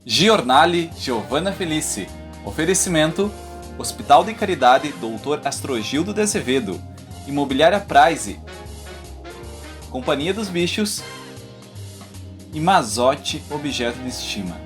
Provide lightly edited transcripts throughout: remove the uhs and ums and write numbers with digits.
Giornale Giovanna Felice. Oferecimento: Hospital de Caridade Dr. Astrogildo de Azevedo, Imobiliária Prize, Companhia dos Bichos e Mazotti Objeto de Estima.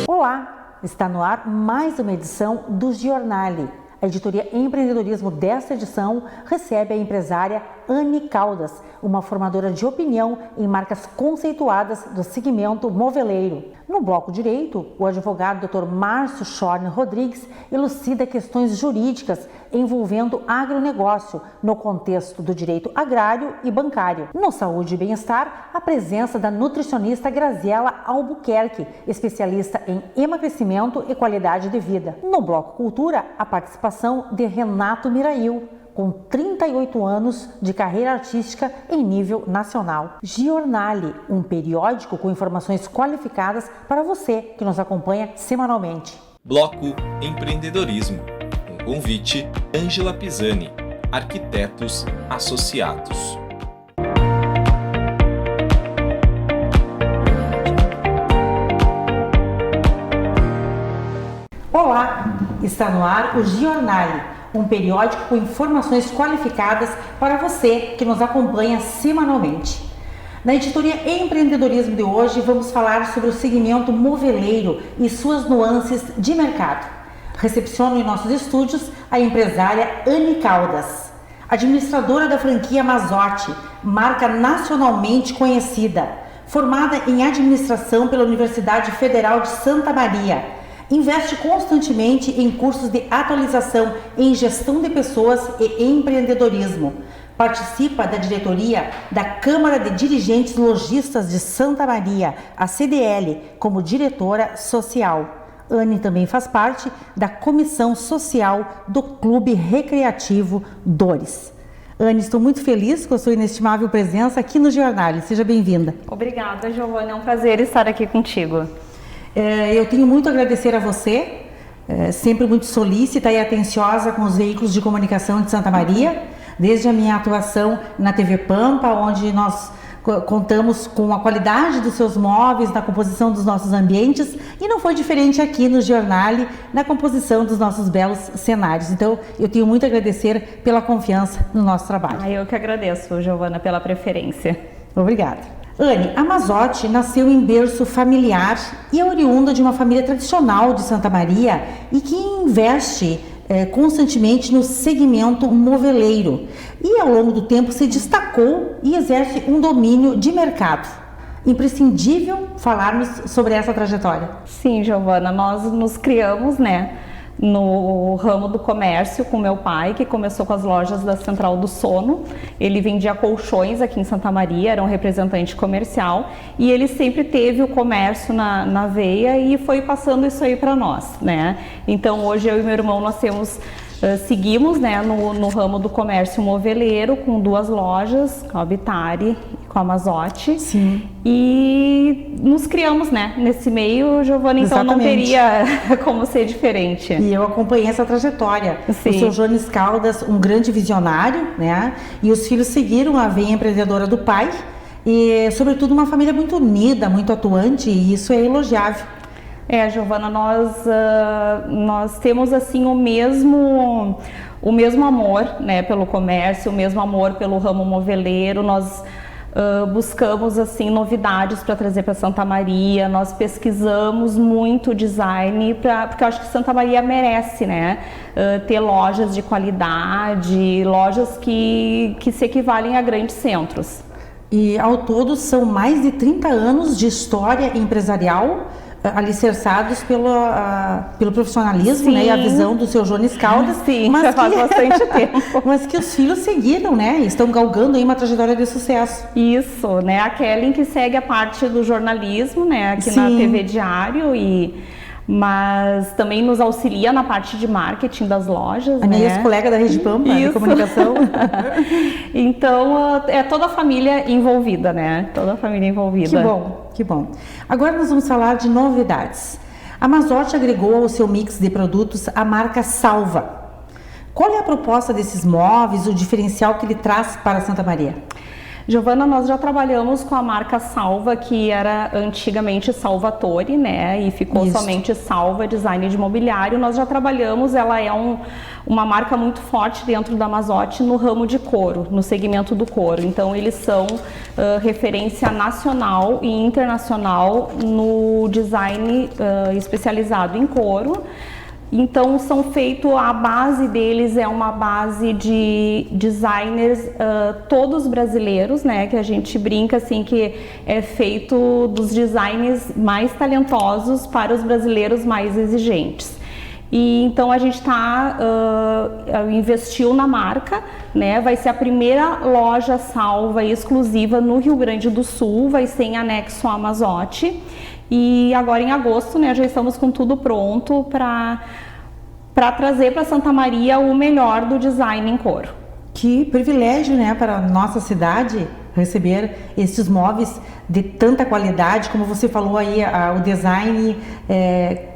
Olá, está no ar mais uma edição do Giornale. A editoria Empreendedorismo desta edição recebe a empresária Anne Caldas, uma formadora de opinião em marcas conceituadas do segmento moveleiro. No bloco direito, o advogado Dr. Márcio Schorner Rodrigues elucida questões jurídicas envolvendo agronegócio no contexto do direito agrário e bancário. No Saúde e Bem-Estar, a presença da nutricionista Graziela Albuquerque, especialista em emagrecimento e qualidade de vida. No bloco Cultura, a participação de Renato Mirail, com 38 anos de carreira artística em nível nacional. Giornale, um periódico com informações qualificadas para você que nos acompanha semanalmente. Bloco Empreendedorismo. Um convite: Ângela Pisani, Arquitetos Associados. Olá, está no ar o Giornale, um periódico com informações qualificadas para você que nos acompanha semanalmente. Na editoria Empreendedorismo de hoje, vamos falar sobre o segmento moveleiro e suas nuances de mercado. Recepciono em nossos estúdios a empresária Anne Caldas, administradora da franquia Mazotti, marca nacionalmente conhecida, formada em administração pela Universidade Federal de Santa Maria. Investe constantemente em cursos de atualização em gestão de pessoas e empreendedorismo. Participa da diretoria da Câmara de Dirigentes Lojistas de Santa Maria, a CDL, como diretora social. Anne também faz parte da comissão social do Clube Recreativo Dores. Anne, estou muito feliz com a sua inestimável presença aqui no Giornale. Seja bem-vinda. Obrigada, Giovana. É um prazer estar aqui contigo. Eu tenho muito a agradecer a você, sempre muito solícita e atenciosa com os veículos de comunicação de Santa Maria, desde a minha atuação na TV Pampa, onde nós contamos com a qualidade dos seus móveis, na composição dos nossos ambientes, e não foi diferente aqui no Giornale, na composição dos nossos belos cenários. Então, eu tenho muito a agradecer pela confiança no nosso trabalho. Eu que agradeço, Giovana, pela preferência. Obrigada. Anne, a Mazotti nasceu em berço familiar e é oriunda de uma família tradicional de Santa Maria e que investe constantemente no segmento moveleiro e ao longo do tempo se destacou e exerce um domínio de mercado. Imprescindível falarmos sobre essa trajetória. Sim, Giovana, nós nos criamos, no ramo do comércio com meu pai, que começou com as lojas da Central do Sono. Ele vendia colchões aqui em Santa Maria, era um representante comercial e ele sempre teve o comércio na veia e foi passando isso aí para nós, Então hoje eu e meu irmão nós seguimos no ramo do comércio moveleiro com duas lojas, com a Vitari e com a Mazotti. Sim. E nos criamos nesse meio, Giovana, então Exatamente. Não teria como ser diferente. E eu acompanhei essa trajetória. Sim. O seu Jones Caldas, um grande visionário, e os filhos seguiram a veia empreendedora do pai e, sobretudo, uma família muito unida, muito atuante, e isso é elogiável. Giovana, nós temos assim o mesmo amor, pelo comércio, o mesmo amor pelo ramo moveleiro. Nós buscamos assim novidades para trazer para Santa Maria. Nós pesquisamos muito design porque eu acho que Santa Maria merece, ter lojas de qualidade, lojas que se equivalem a grandes centros. E ao todo são mais de 30 anos de história empresarial, alicerçados pelo profissionalismo, e a visão do seu Jones Caldas. Sim, já faz bastante tempo. Mas que os filhos seguiram, estão galgando aí uma trajetória de sucesso. Isso, a Kellen que segue a parte do jornalismo, aqui Sim. na TV Diário, e mas também nos auxilia na parte de marketing das lojas. A minha ex-colega da Rede Pampa, de comunicação. Então, é toda a família envolvida, né? Toda a família envolvida. Que bom, que bom. Agora nós vamos falar de novidades. A Mazotti agregou ao seu mix de produtos a marca Salva. Qual é a proposta desses móveis, o diferencial que ele traz para Santa Maria? Giovana, nós já trabalhamos com a marca Salva, que era antigamente Salvatore, né? E ficou somente Salva Design de Mobiliário. Nós já trabalhamos, ela é uma marca muito forte dentro da Mazotti no ramo de couro, no segmento do couro. Então, eles são referência nacional e internacional no design especializado em couro. Então, a base deles é uma base de designers todos brasileiros, né? Que a gente brinca assim que é feito dos designers mais talentosos para os brasileiros mais exigentes. E então a gente investiu na marca, né? Vai ser a primeira loja Salva exclusiva no Rio Grande do Sul, vai ser em anexo à Mazotti. E agora em agosto, né, já estamos com tudo pronto para trazer para Santa Maria o melhor do design em couro. Que privilégio, né, para a nossa cidade receber esses móveis de tanta qualidade, como você falou aí, o design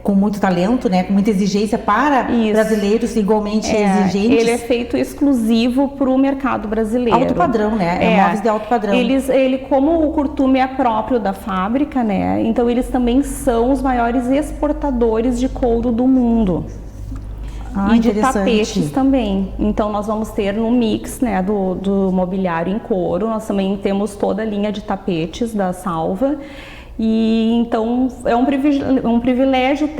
com muito talento, né, com muita exigência para brasileiros igualmente exigentes. Ele é feito exclusivo para o mercado brasileiro. Alto padrão, né? Móveis de alto padrão. Ele, como o curtume é próprio da fábrica, né, então eles também são os maiores exportadores de couro do mundo. E de tapetes também. Então nós vamos ter no mix, né, do mobiliário em couro. Nós também temos toda a linha de tapetes da Salva. E então é um privilégio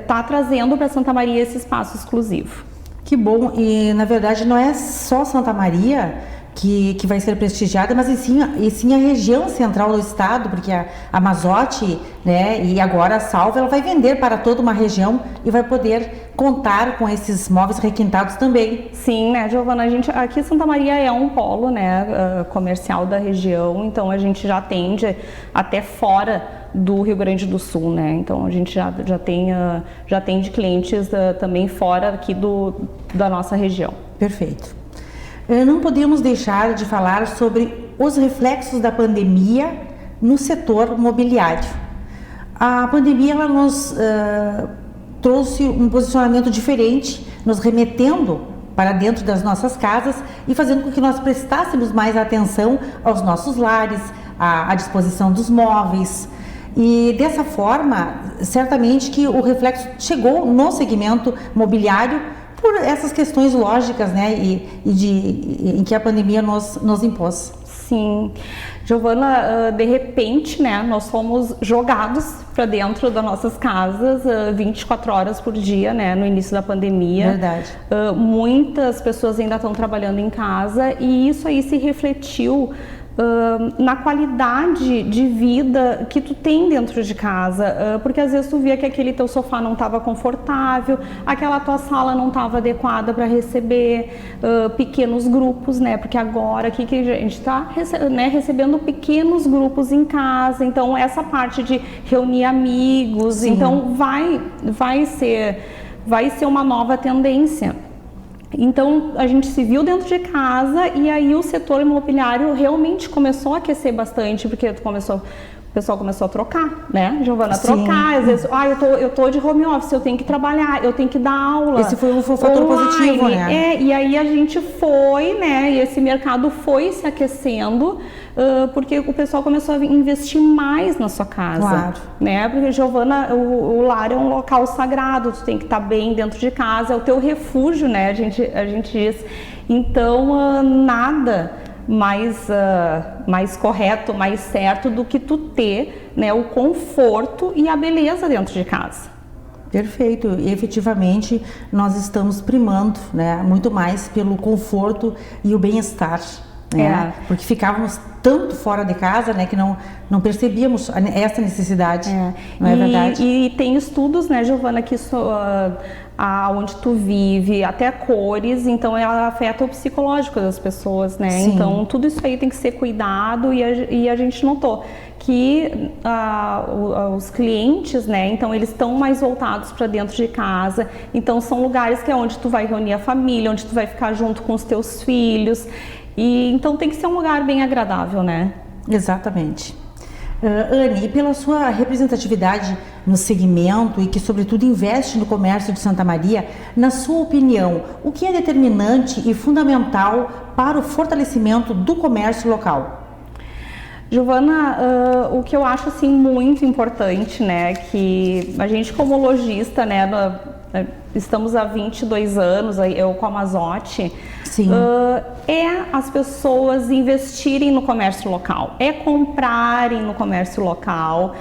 tá trazendo para Santa Maria esse espaço exclusivo. Que bom. E na verdade não é só Santa Maria que vai ser prestigiada, mas e sim a região central do estado, porque a Mazotti, né, e agora a Salva, ela vai vender para toda uma região e vai poder contar com esses móveis requintados também. Sim, né, Giovana, aqui Santa Maria é um polo, né, comercial da região, então a gente já atende até fora do Rio Grande do Sul, né, então a gente já atende clientes também fora aqui da nossa região. Perfeito. Não podemos deixar de falar sobre os reflexos da pandemia no setor mobiliário. A pandemia ela nos trouxe um posicionamento diferente, nos remetendo para dentro das nossas casas e fazendo com que nós prestássemos mais atenção aos nossos lares, à disposição dos móveis. E dessa forma, certamente que o reflexo chegou no segmento mobiliário por essas questões lógicas, né, em que a pandemia nos impôs. Sim, Giovana, de repente, né, nós fomos jogados para dentro das nossas casas 24 horas por dia, né, no início da pandemia. Verdade. Muitas pessoas ainda estão trabalhando em casa e isso aí se refletiu na qualidade de vida que tu tem dentro de casa, porque às vezes tu via que aquele teu sofá não estava confortável, aquela tua sala não estava adequada para receber pequenos grupos, né? Porque agora aqui que a gente está recebendo pequenos grupos em casa, então essa parte de reunir amigos, sim, então vai ser uma nova tendência. Então a gente se viu dentro de casa e aí o setor imobiliário realmente começou a aquecer bastante, porque o pessoal começou a trocar, né, Giovana? Trocar, às vezes, eu tô de home office, eu tenho que trabalhar, eu tenho que dar aula. Esse foi um fator positivo, né? E aí a gente foi, né, e esse mercado foi se aquecendo, porque o pessoal começou a investir mais na sua casa. Claro. Né? Porque, Giovana, o lar é um local sagrado, tu tem que estar bem dentro de casa, é o teu refúgio, né, a gente diz. Então, nada mais correto, mais certo do que tu ter, né, o conforto e a beleza dentro de casa. Perfeito, e efetivamente nós estamos primando, né, muito mais pelo conforto e o bem-estar, né, porque ficávamos tanto fora de casa, né, que não percebíamos essa necessidade, não é verdade? E tem estudos, né, Giovana, que onde tu vive, até cores, então ela afeta o psicológico das pessoas, né? Sim. Então tudo isso aí tem que ser cuidado e a gente notou que os clientes, né, então eles estão mais voltados para dentro de casa, então são lugares que é onde tu vai reunir a família, onde tu vai ficar junto com os teus filhos, e então tem que ser um lugar bem agradável, né? Exatamente. Anne, e pela sua representatividade no segmento e que sobretudo investe no comércio de Santa Maria, na sua opinião, o que é determinante e fundamental para o fortalecimento do comércio local? Giovana, o que eu acho assim muito importante, né, que a gente como lojista, né, estamos há 22 anos, eu com a Mazotti, é as pessoas investirem no comércio local, é comprarem no comércio local,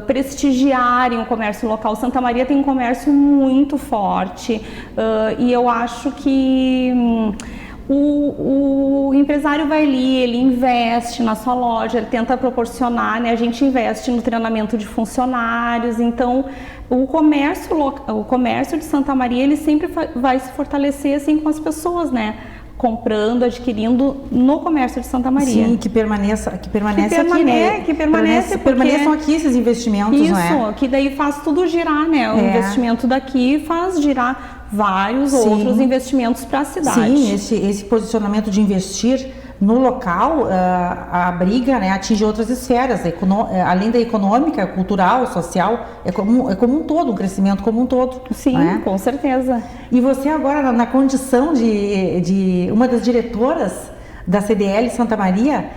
prestigiarem o comércio local. Santa Maria tem um comércio muito forte e eu acho que o empresário vai ali, ele investe na sua loja, ele tenta proporcionar, né? A gente investe no treinamento de funcionários, então o comércio de Santa Maria, ele sempre vai se fortalecer assim com as pessoas, né? Comprando, adquirindo no comércio de Santa Maria. Sim, que permaneça aqui, né? Permaneçam aqui esses investimentos, isso, não é? Isso, que daí faz tudo girar, né? O investimento daqui faz girar vários outros investimentos para a cidade. Sim, esse posicionamento de investir no local abriga, né, atinge outras esferas, além da econômica, cultural, social, é como um todo, um crescimento como um todo. Sim, né? Com certeza. E você agora, na condição de uma das diretoras da CDL Santa Maria,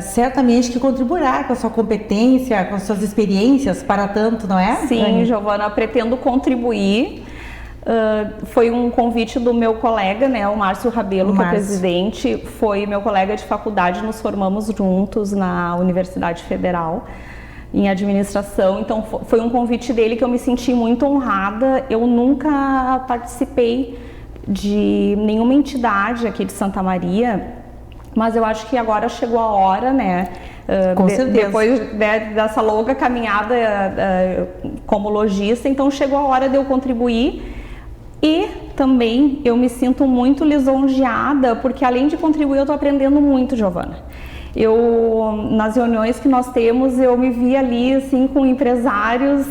certamente que contribuirá com a sua competência, com as suas experiências para tanto, não é? Sim, Giovana, pretendo contribuir. Foi um convite do meu colega, né, o Márcio Rabelo, que é presidente, foi meu colega de faculdade, nos formamos juntos na Universidade Federal em administração, então foi um convite dele que eu me senti muito honrada. Eu nunca participei de nenhuma entidade aqui de Santa Maria, mas eu acho que agora chegou a hora, né? Com certeza. Depois dessa longa caminhada como lojista, então chegou a hora de eu contribuir. E também eu me sinto muito lisonjeada, porque além de contribuir, eu estou aprendendo muito, Giovana. Nas reuniões que nós temos, eu me vi ali, assim, com empresários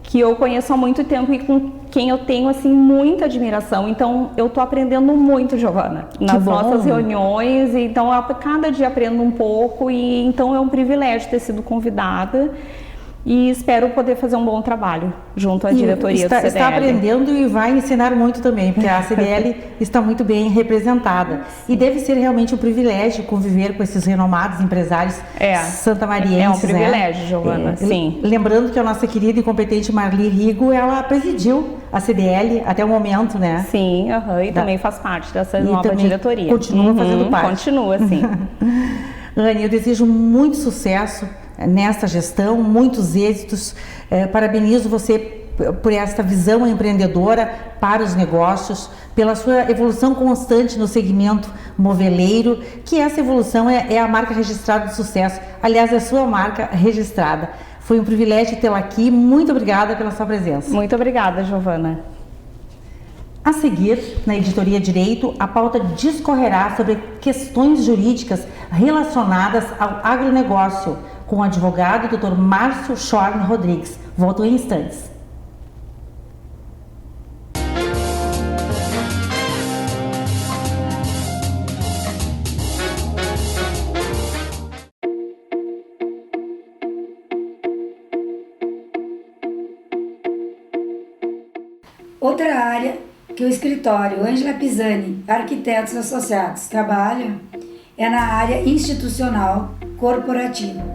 que eu conheço há muito tempo e com quem eu tenho, assim, muita admiração. Então, eu estou aprendendo muito, Giovana, nas nossas reuniões. Então, cada dia aprendo um pouco e então é um privilégio ter sido convidada. E espero poder fazer um bom trabalho junto à diretoria do CDL. Está aprendendo e vai ensinar muito também, porque a CDL está muito bem representada. E deve ser realmente um privilégio conviver com esses renomados empresários santamarienses. É um privilégio, Giovana, sim. Lembrando que a nossa querida e competente Marli Rigo, ela presidiu a CDL até o momento, né? Sim, e também faz parte dessa nova diretoria. Continua fazendo parte. Continua, sim. Anne, eu desejo muito sucesso nesta gestão, muitos êxitos. Parabenizo você por esta visão empreendedora para os negócios, pela sua evolução constante no segmento moveleiro, que essa evolução é a marca registrada de sucesso. Aliás, é a sua marca registrada. Foi um privilégio tê-la aqui. Muito obrigada pela sua presença. Muito obrigada, Giovana. A seguir, na Editoria Direito, a pauta discorrerá sobre questões jurídicas relacionadas ao agronegócio, com o advogado Dr. Márcio Schorn Rodrigues. Volto em instantes. Outra área que o escritório Ângela Pisani, Arquitetos Associados, trabalha é na área institucional corporativa.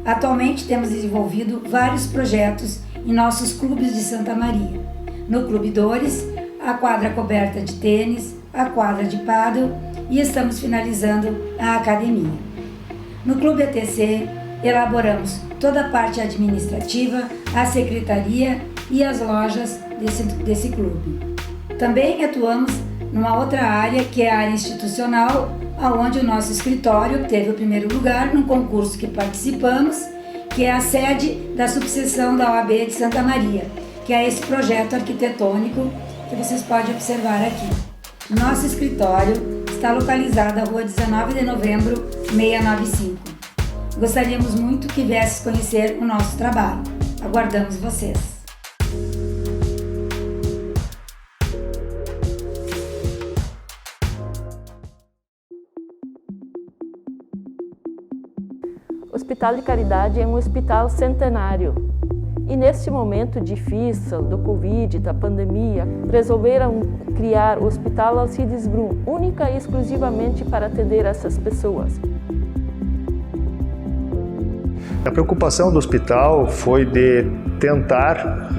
Atualmente temos desenvolvido vários projetos em nossos clubes de Santa Maria. No Clube Dores, a quadra coberta de tênis, a quadra de pádel e estamos finalizando a academia. No Clube ATC, elaboramos toda a parte administrativa, a secretaria e as lojas desse clube. Também atuamos numa outra área, que é a área institucional, onde o nosso escritório teve o primeiro lugar num concurso que participamos, que é a sede da subseção da OAB de Santa Maria, que é esse projeto arquitetônico que vocês podem observar aqui. Nosso escritório está localizado na rua 19 de novembro, 695. Gostaríamos muito que viesses conhecer o nosso trabalho. Aguardamos vocês. O Hospital de Caridade é um hospital centenário. E neste momento difícil do Covid, da pandemia, resolveram criar o Hospital Alcides Brum, única e exclusivamente para atender essas pessoas. A preocupação do hospital foi de tentar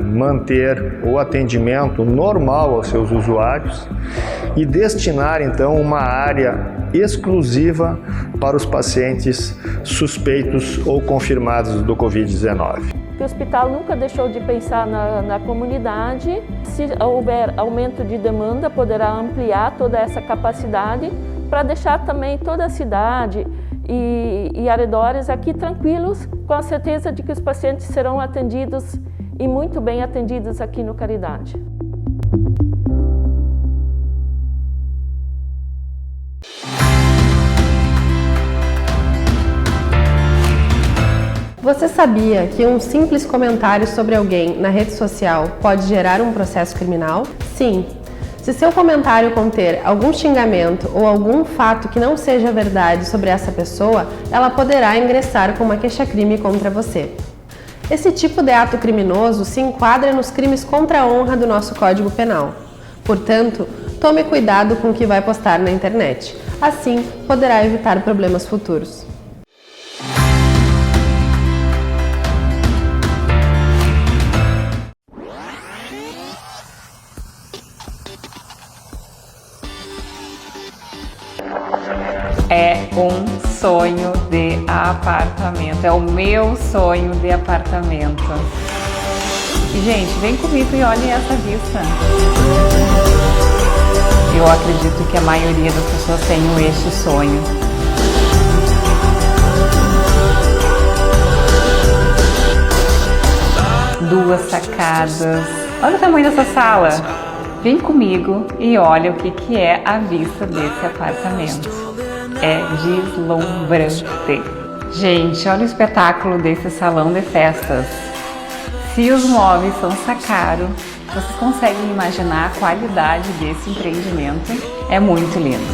manter o atendimento normal aos seus usuários e destinar então uma área exclusiva para os pacientes suspeitos ou confirmados do Covid-19. O hospital nunca deixou de pensar na comunidade. Se houver aumento de demanda, poderá ampliar toda essa capacidade para deixar também toda a cidade e arredores aqui tranquilos, com a certeza de que os pacientes serão atendidos e muito bem atendidos aqui no Caridade. Você sabia que um simples comentário sobre alguém na rede social pode gerar um processo criminal? Sim. Se seu comentário conter algum xingamento ou algum fato que não seja verdade sobre essa pessoa, ela poderá ingressar com uma queixa-crime contra você. Esse tipo de ato criminoso se enquadra nos crimes contra a honra do nosso Código Penal. Portanto, tome cuidado com o que vai postar na internet. Assim, poderá evitar problemas futuros. É um sonho de apartamento, é o meu sonho de apartamento. E, gente, vem comigo e olhem essa vista. Eu acredito que a maioria das pessoas tenham este sonho. Duas sacadas. Olha o tamanho dessa sala. Vem comigo e olha o que é a vista desse apartamento. É deslumbrante. Gente, olha o espetáculo desse salão de festas. Se os móveis são caro, vocês conseguem imaginar a qualidade desse empreendimento? É muito lindo.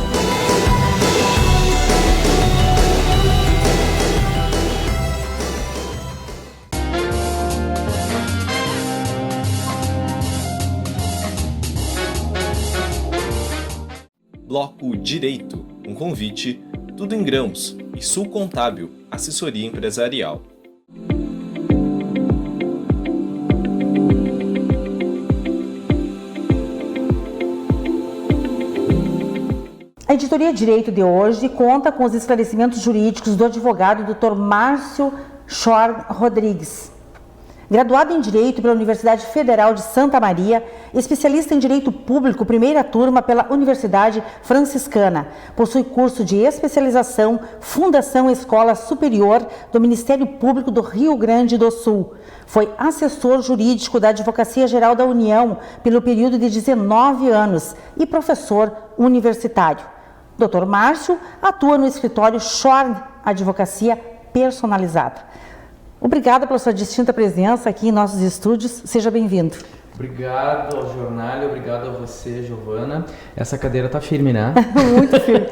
Bloco Direito, um convite, Tudo em Grãos e Sul Contábil, assessoria empresarial. A editoria Direito de hoje conta com os esclarecimentos jurídicos do advogado Dr. Márcio Schorn Rodrigues. Graduado em Direito pela Universidade Federal de Santa Maria, especialista em Direito Público, primeira turma pela Universidade Franciscana. Possui curso de especialização, Fundação Escola Superior do Ministério Público do Rio Grande do Sul. Foi assessor jurídico da Advocacia Geral da União pelo período de 19 anos e professor universitário. Dr. Márcio atua no escritório Schorn Advocacia Personalizada. Obrigada pela sua distinta presença aqui em nossos estúdios. Seja bem-vindo. Obrigado ao jornal, obrigado a você, Giovana. Essa cadeira tá firme, né? Muito firme.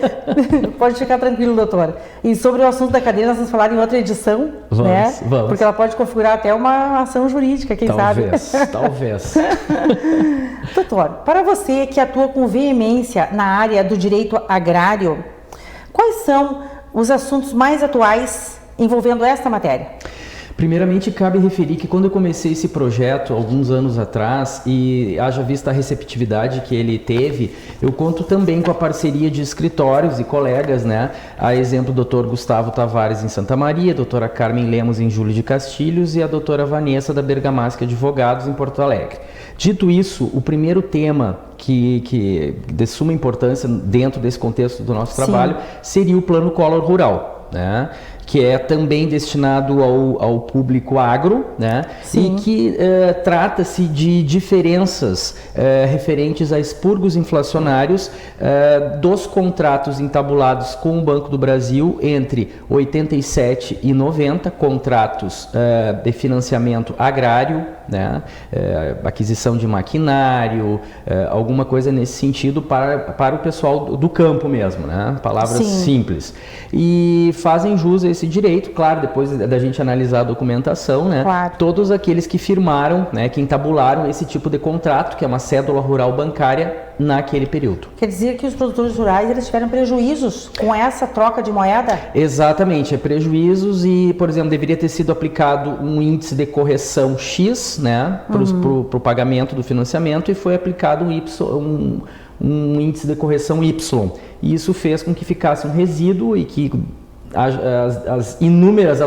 Pode ficar tranquilo, doutor. E sobre o assunto da cadeira, nós vamos falar em outra edição, vamos. Porque ela pode configurar até uma ação jurídica, quem sabe? Talvez. Doutor, para você que atua com veemência na área do direito agrário, quais são os assuntos mais atuais envolvendo esta matéria? Primeiramente, cabe referir que quando eu comecei esse projeto, alguns anos atrás, e haja vista a receptividade que ele teve, eu conto também com a parceria de escritórios e colegas, né? A exemplo, o Dr. Gustavo Tavares em Santa Maria, a doutora Carmen Lemos em Júlio de Castilhos e a doutora Vanessa da Bergamasca Advogados em Porto Alegre. Dito isso, o primeiro tema que de suma importância dentro desse contexto do nosso trabalho seria o Plano Collor Rural, né? que é também destinado ao público agro, né? Sim. E que trata-se de diferenças referentes a expurgos inflacionários dos contratos entabulados com o Banco do Brasil entre 87 e 90, contratos de financiamento agrário, né? Aquisição de maquinário, alguma coisa nesse sentido para o pessoal do campo mesmo, né? Palavras simples. E fazem jus a esse direito, claro, depois da gente analisar a documentação, né? Claro. Todos aqueles que firmaram, né, que entabularam esse tipo de contrato, que é uma cédula rural bancária naquele período. Quer dizer que os produtores rurais eles tiveram prejuízos com essa troca de moeda? Exatamente, é prejuízos e, por exemplo, deveria ter sido aplicado um índice de correção X, né, para o pagamento do financiamento, e foi aplicado um índice de correção Y. E isso fez com que ficasse um resíduo e que as inúmeras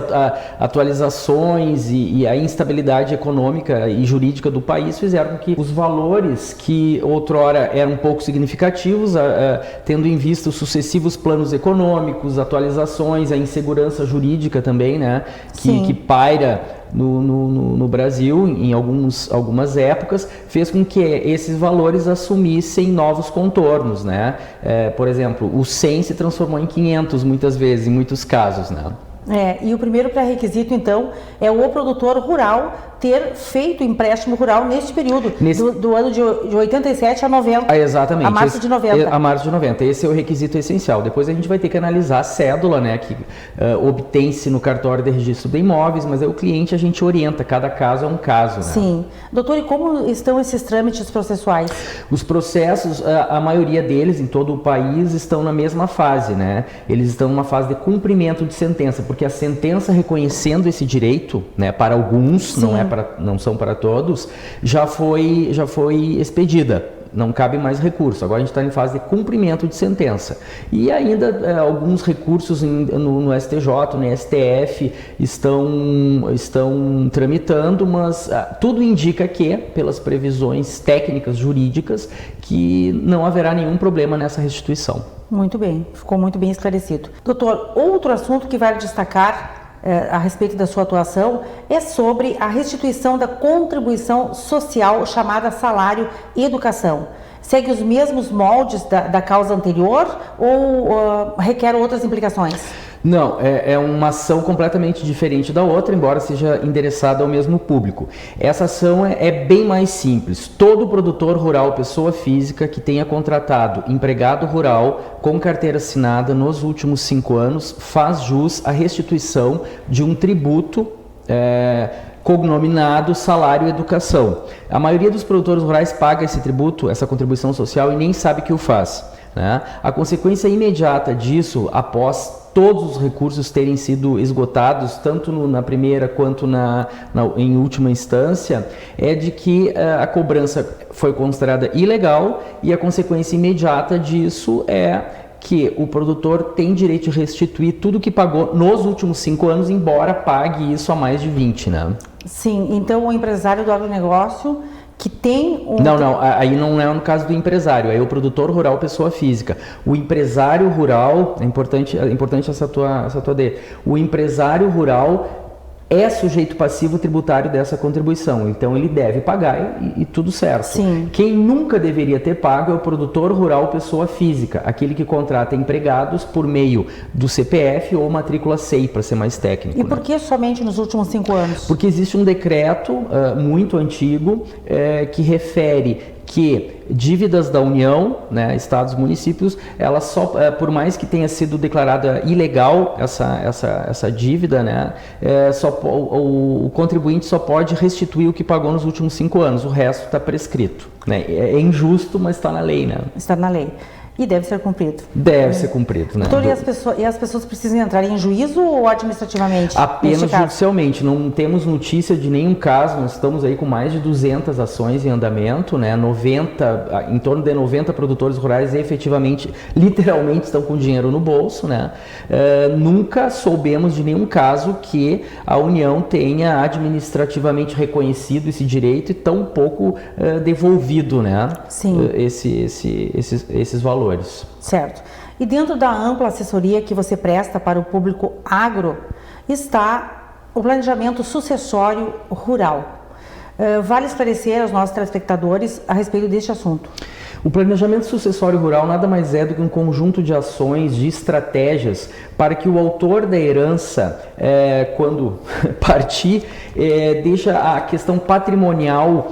atualizações e a instabilidade econômica e jurídica do país fizeram com que os valores que outrora eram pouco significativos, tendo em vista os sucessivos planos econômicos, atualizações, a insegurança jurídica também, né, que paira no Brasil em algumas épocas, fez com que esses valores assumissem novos contornos, né? Por exemplo, o 100 se transformou em 500 muitas vezes, em muitos casos, né? E o primeiro pré-requisito, então, é o produtor rural ter feito empréstimo rural neste período, do ano de 87 a 90. Exatamente. A março de 90. A março de 90. Esse é o requisito essencial. Depois a gente vai ter que analisar a cédula, né, que obtém-se no cartório de registro de imóveis, mas aí o cliente a gente orienta, cada caso é um caso, né? Sim. Doutor, e como estão esses trâmites processuais? Os processos, a maioria deles, em todo o país, estão na mesma fase, né? Eles estão numa fase de cumprimento de sentença, porque a sentença reconhecendo esse direito, né, para alguns, não são para todos, já foi expedida. Não cabe mais recurso. Agora a gente está em fase de cumprimento de sentença. E ainda alguns recursos no STJ, no STF estão tramitando, mas tudo indica que, pelas previsões técnicas jurídicas, que não haverá nenhum problema nessa restituição. Muito bem, ficou muito bem esclarecido. Doutor, outro assunto que vale destacar a respeito da sua atuação é sobre a restituição da contribuição social chamada salário e educação. Segue os mesmos moldes da causa anterior ou requer outras implicações? Não, é uma ação completamente diferente da outra, embora seja endereçada ao mesmo público. Essa ação é bem mais simples. Todo produtor rural, pessoa física, que tenha contratado empregado rural com carteira assinada nos últimos 5 anos, faz jus à restituição de um tributo cognominado salário e educação. A maioria dos produtores rurais paga esse tributo, essa contribuição social, e nem sabe que o faz, né? A consequência imediata disso, após todos os recursos terem sido esgotados, tanto na primeira quanto em última instância, é de que a cobrança foi considerada ilegal, e a consequência imediata disso é que o produtor tem direito de restituir tudo que pagou nos últimos 5 anos, embora pague isso há mais de 20, né? Sim, então o empresário do agronegócio que tem um... Não, aí não é no caso do empresário, aí é o produtor rural, pessoa física. O empresário rural, é importante essa tua ideia, o empresário rural é sujeito passivo tributário dessa contribuição, então ele deve pagar e tudo certo. Sim. Quem nunca deveria ter pago é o produtor rural, pessoa física, aquele que contrata empregados por meio do CPF ou matrícula SEI, para ser mais técnico. E por que somente nos últimos 5 anos? Porque existe um decreto muito antigo que refere que dívidas da União, né, estados, municípios, elas só, por mais que tenha sido declarada ilegal essa dívida, né, o contribuinte só pode restituir o que pagou nos últimos 5 anos, o resto está prescrito, né? É injusto, mas está na lei, né? Está na lei. E deve ser cumprido. Deve ser cumprido, né? Doutor, e as pessoas precisam entrar em juízo ou administrativamente? Apenas judicialmente. Não temos notícia de nenhum caso. Nós estamos aí com mais de 200 ações em andamento, né? Em torno de 90 produtores rurais efetivamente, literalmente estão com dinheiro no bolso, né? Nunca soubemos de nenhum caso que a União tenha administrativamente reconhecido esse direito e tão pouco devolvido, né? Sim. Esses valores. valores. Certo. E dentro da ampla assessoria que você presta para o público agro, está o planejamento sucessório rural. Vale esclarecer aos nossos telespectadores a respeito deste assunto. O planejamento sucessório rural nada mais é do que um conjunto de ações, de estratégias para que o autor da herança, quando partir, deixa a questão patrimonial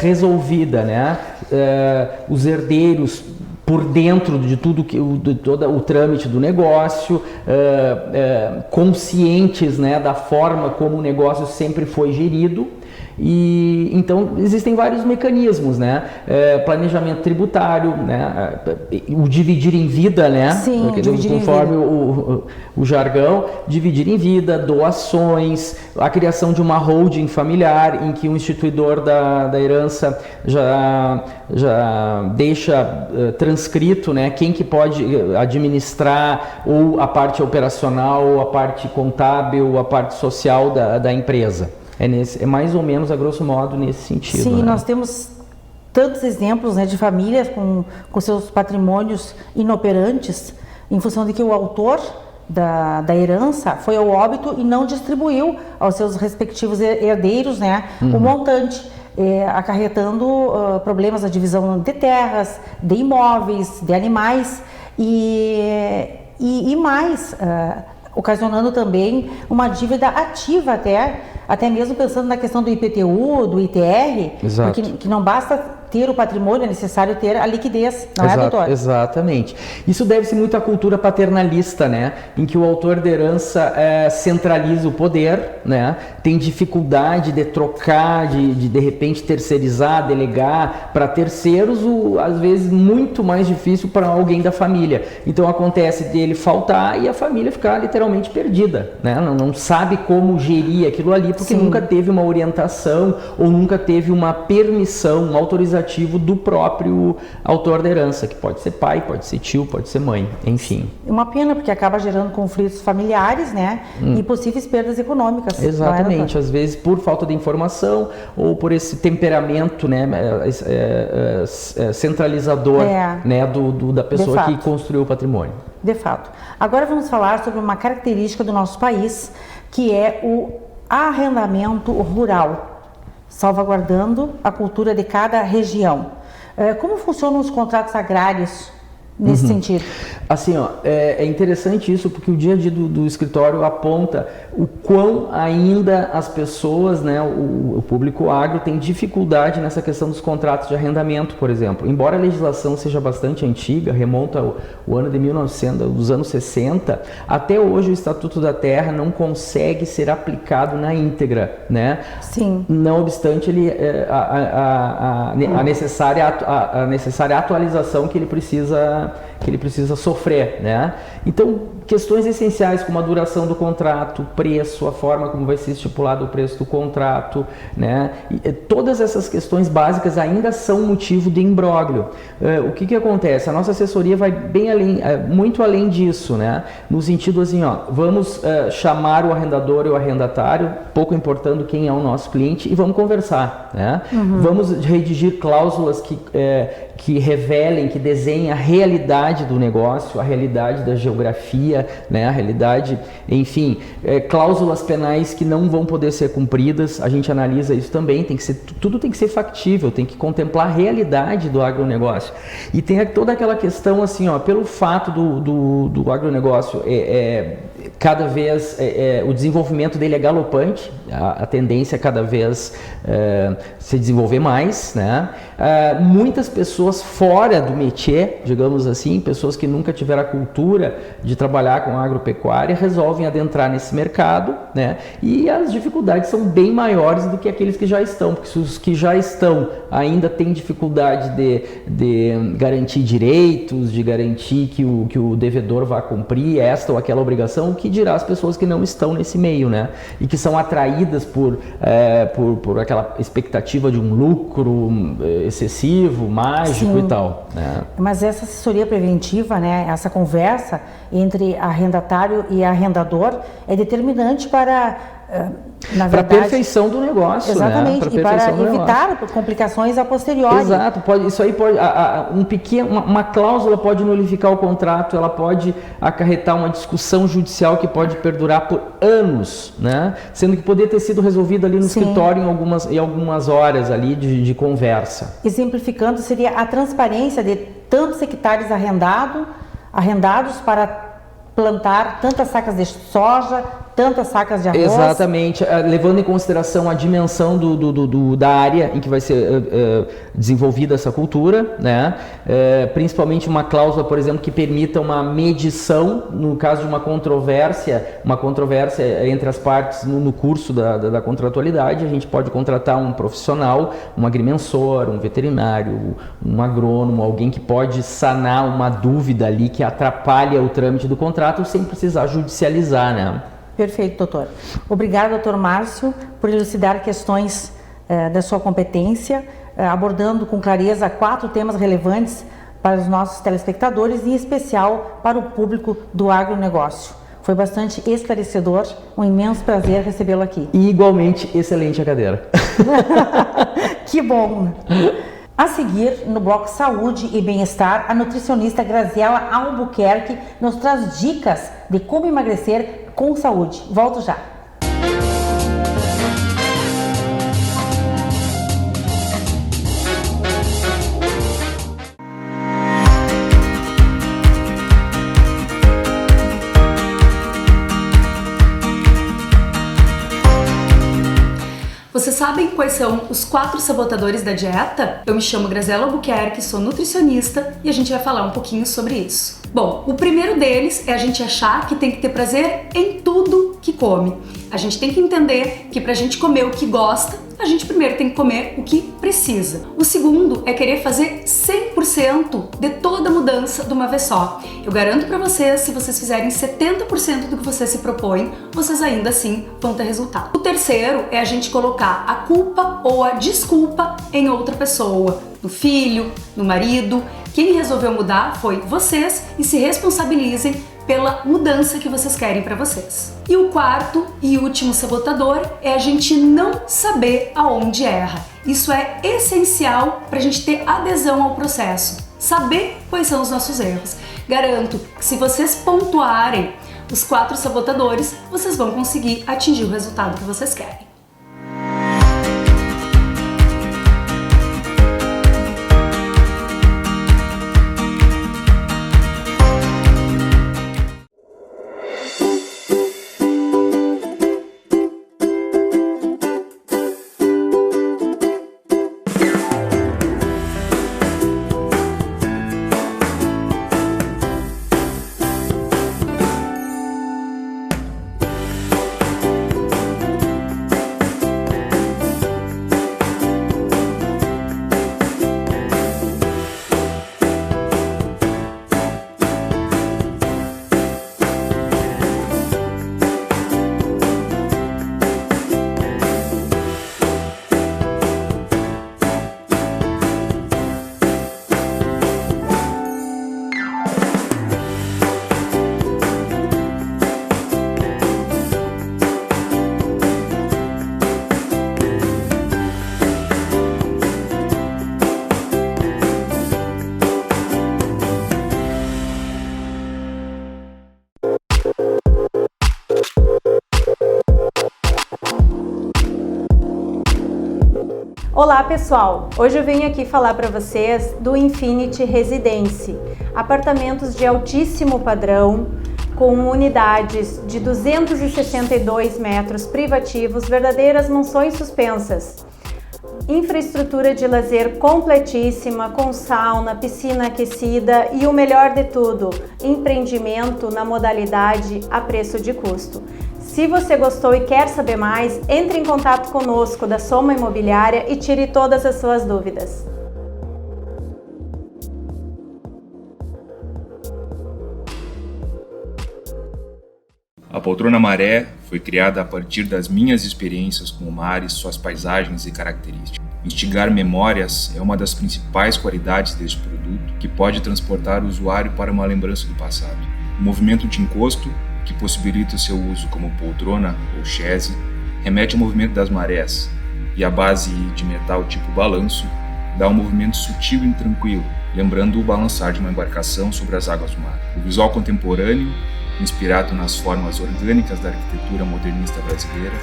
resolvida, né? Os herdeiros por dentro de tudo de todo o trâmite do negócio, conscientes, né, da forma como o negócio sempre foi gerido. E então existem vários mecanismos, né? Planejamento tributário, né? O dividir em vida, né? Sim, conforme o jargão, dividir em vida, doações, a criação de uma holding familiar em que o instituidor da herança já deixa transcrito, né? Quem que pode administrar ou a parte operacional, ou a parte contábil, ou a parte social da empresa. É mais ou menos, a grosso modo, nesse sentido. Sim, né? Nós temos tantos exemplos, né, de famílias com seus patrimônios inoperantes, em função de que o autor da herança foi ao óbito e não distribuiu aos seus respectivos herdeiros, né, o montante, acarretando problemas na divisão de terras, de imóveis, de animais e mais, ocasionando também uma dívida ativa até mesmo pensando na questão do IPTU, do ITR, porque que não basta ter o patrimônio, é necessário ter a liquidez, não é, doutor? Exatamente. Isso deve-se muito à cultura paternalista, né? Em que o autor da herança centraliza o poder, né? Tem dificuldade de trocar, de repente terceirizar, delegar para terceiros, às vezes muito mais difícil para alguém da família. Então acontece dele faltar e a família ficar literalmente perdida, né? Não sabe como gerir aquilo ali, porque nunca teve uma orientação ou nunca teve uma permissão, uma autorização do próprio autor da herança, que pode ser pai, pode ser tio, pode ser mãe, enfim. Uma pena, porque acaba gerando conflitos familiares, né? E possíveis perdas econômicas. Exatamente, às vezes por falta de informação ou por esse temperamento, né, centralizador, né, da pessoa que construiu o patrimônio. De fato. Agora vamos falar sobre uma característica do nosso país, que é o arrendamento rural, salvaguardando a cultura de cada região. Como funcionam os contratos agrários nesse sentido? Assim, ó, é interessante isso, porque o dia a dia do escritório aponta o quão ainda as pessoas, né, o público agro tem dificuldade nessa questão dos contratos de arrendamento, por exemplo. Embora a legislação seja bastante antiga, remonta o ano de 1900, dos anos 60, até hoje o Estatuto da Terra não consegue ser aplicado na íntegra, né? Sim. Não obstante a necessária atualização que ele precisa sofrer, né? Então, questões essenciais como a duração do contrato, o preço, a forma como vai ser estipulado o preço do contrato, né? E todas essas questões básicas ainda são motivo de imbróglio. O que acontece? A nossa assessoria vai bem além, muito além disso, né? No sentido assim, ó, vamos chamar o arrendador e o arrendatário, pouco importando quem é o nosso cliente, e vamos conversar, né? Vamos redigir cláusulas que revelem, que desenhem a realidade do negócio, a realidade da geografia, né, a realidade, enfim, cláusulas penais que não vão poder ser cumpridas, a gente analisa isso também, tudo tem que ser factível, tem que contemplar a realidade do agronegócio. E tem toda aquela questão assim, ó, pelo fato do agronegócio cada vez o desenvolvimento dele é galopante, a tendência é cada vez se desenvolver mais, né? Muitas pessoas fora do métier, digamos assim, pessoas que nunca tiveram a cultura de trabalhar com agropecuária, resolvem adentrar nesse mercado, né? E as dificuldades são bem maiores do que aqueles que já estão, porque os que já estão ainda têm dificuldade de garantir direitos, de garantir que o devedor vá cumprir esta ou aquela obrigação, o que dirá as pessoas que não estão nesse meio, né? E que são atraídas por aquela expectativa de um lucro excessivo, mágico e tal, né? Mas essa assessoria preventiva, né, essa conversa entre arrendatário e arrendador é determinante para na Para verdade... perfeição do negócio, exatamente, né? E para evitar complicações a posteriori. Exato, isso aí pode, uma cláusula pode nulificar o contrato, ela pode acarretar uma discussão judicial que pode perdurar por anos, né? Sendo que poderia ter sido resolvido ali no escritório em algumas horas ali de conversa. Exemplificando, seria a transparência de tantos hectares arrendados para plantar tantas sacas de soja, tantas sacas de arroz. Exatamente, levando em consideração a dimensão da área em que vai ser desenvolvida essa cultura, né? Principalmente uma cláusula, por exemplo, que permita uma medição no caso de uma controvérsia entre as partes no curso da contratualidade. A gente pode contratar um profissional, um agrimensor, um veterinário, um agrônomo, alguém que pode sanar uma dúvida ali que atrapalha o trâmite do contrato sem precisar judicializar, né? Perfeito, doutor. Obrigada, doutor Márcio, por elucidar questões da sua competência, abordando com clareza 4 temas relevantes para os nossos telespectadores e em especial para o público do agronegócio. Foi bastante esclarecedor, um imenso prazer recebê-lo aqui. E igualmente excelente a cadeira. Que bom! A seguir, no bloco Saúde e Bem-Estar, a nutricionista Graziela Albuquerque nos traz dicas de como emagrecer com saúde. Volto já. Vocês sabem quais são os 4 sabotadores da dieta? Eu me chamo Graziela Albuquerque, sou nutricionista e a gente vai falar um pouquinho sobre isso. Bom, o primeiro deles é a gente achar que tem que ter prazer em tudo que come. A gente tem que entender que pra gente comer o que gosta, a gente primeiro tem que comer o que precisa. O segundo é querer fazer 100% de toda a mudança de uma vez só. Eu garanto pra vocês, se vocês fizerem 70% do que você se propõe, vocês ainda assim vão ter resultado. O terceiro é a gente colocar a culpa ou a desculpa em outra pessoa, no filho, no marido. Quem resolveu mudar foi vocês e se responsabilizem pela mudança que vocês querem para vocês. E o quarto e último sabotador é a gente não saber aonde erra. Isso é essencial para a gente ter adesão ao processo, saber quais são os nossos erros. Garanto que se vocês pontuarem os 4 sabotadores, vocês vão conseguir atingir o resultado que vocês querem. Olá pessoal, hoje eu venho aqui falar para vocês do Infinity Residence, apartamentos de altíssimo padrão, com unidades de 262 metros privativos, verdadeiras mansões suspensas. Infraestrutura de lazer completíssima, com sauna, piscina aquecida e o melhor de tudo, empreendimento na modalidade a preço de custo. Se você gostou e quer saber mais, entre em contato conosco da Soma Imobiliária e tire todas as suas dúvidas. A Poltrona Maré foi criada a partir das minhas experiências com o mar e suas paisagens e características. Instigar memórias é uma das principais qualidades deste produto, que pode transportar o usuário para uma lembrança do passado. O movimento de encosto, que possibilita o seu uso como poltrona ou chaise, remete ao movimento das marés, e a base de metal tipo balanço dá um movimento sutil e tranquilo, lembrando o balançar de uma embarcação sobre as águas do mar. O visual contemporâneo, inspirado nas formas orgânicas da arquitetura modernista brasileira,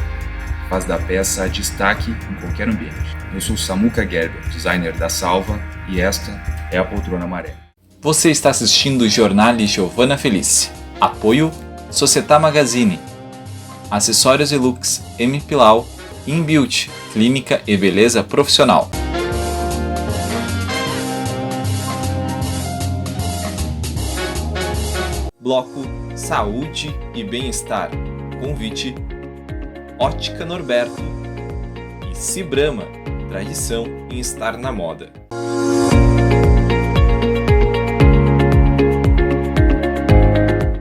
faz da peça destaque em qualquer ambiente. Eu sou Samuca Gerber, designer da Salva, e esta é a Poltrona Maré. Você está assistindo o Jornale Giovanna Felice. Apoio Societá Magazine. Acessórios e looks M Pilau. InBeauty, clínica e beleza profissional. Bloco Saúde e Bem-Estar. Convite Ótica Norberto e Cibrama, tradição em estar na moda.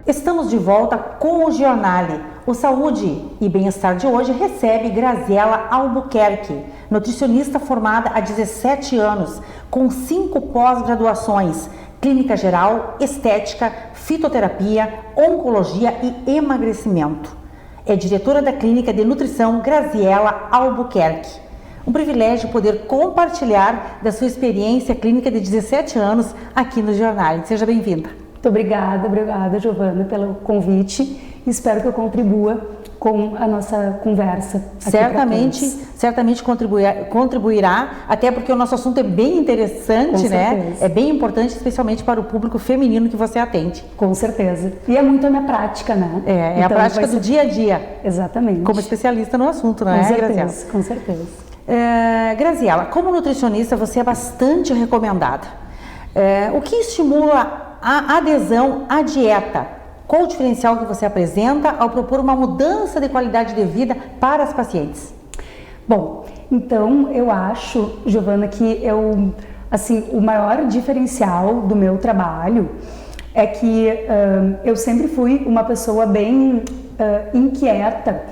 Estamos de volta com o Jornale. O Saúde e Bem-Estar de hoje recebe Graziela Albuquerque, nutricionista formada há 17 anos, com 5 pós-graduações: Clínica Geral, Estética, Fitoterapia, Oncologia e Emagrecimento. É diretora da Clínica de Nutrição Graziela Albuquerque. Um privilégio poder compartilhar da sua experiência clínica de 17 anos aqui no Jornale. Seja bem-vinda. Muito obrigada, Giovanna, pelo convite. Espero que eu contribua com a nossa conversa. Certamente contribuirá, até porque o nosso assunto é bem interessante, né? É bem importante, especialmente para o público feminino que você atende. Com certeza. E é muito a minha prática, né? É então, a prática do dia a dia. Exatamente. Como especialista no assunto, não é, Graziela? Com certeza. Graziela, como nutricionista, você é bastante recomendada. O que estimula a adesão à dieta? Qual o diferencial que você apresenta ao propor uma mudança de qualidade de vida para as pacientes? Bom, então eu acho, Giovanna, que o maior diferencial do meu trabalho é que eu sempre fui uma pessoa bem inquieta,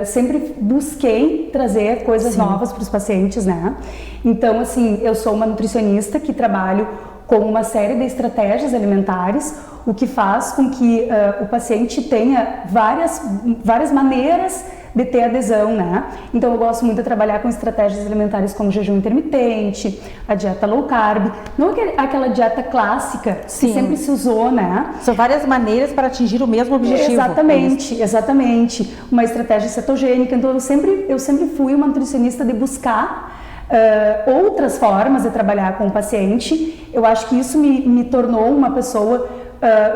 sempre busquei trazer coisas novas para os pacientes, né? Então, assim, eu sou uma nutricionista que trabalho com uma série de estratégias alimentares, o que faz com que o paciente tenha várias maneiras de ter adesão, né? Então eu gosto muito de trabalhar com estratégias alimentares como jejum intermitente, a dieta low carb, não aquela dieta clássica que sempre se usou, né? São várias maneiras para atingir o mesmo objetivo. Exatamente. Uma estratégia cetogênica. Então eu sempre fui uma nutricionista de buscar outras formas de trabalhar com o paciente. Eu acho que isso me tornou uma pessoa,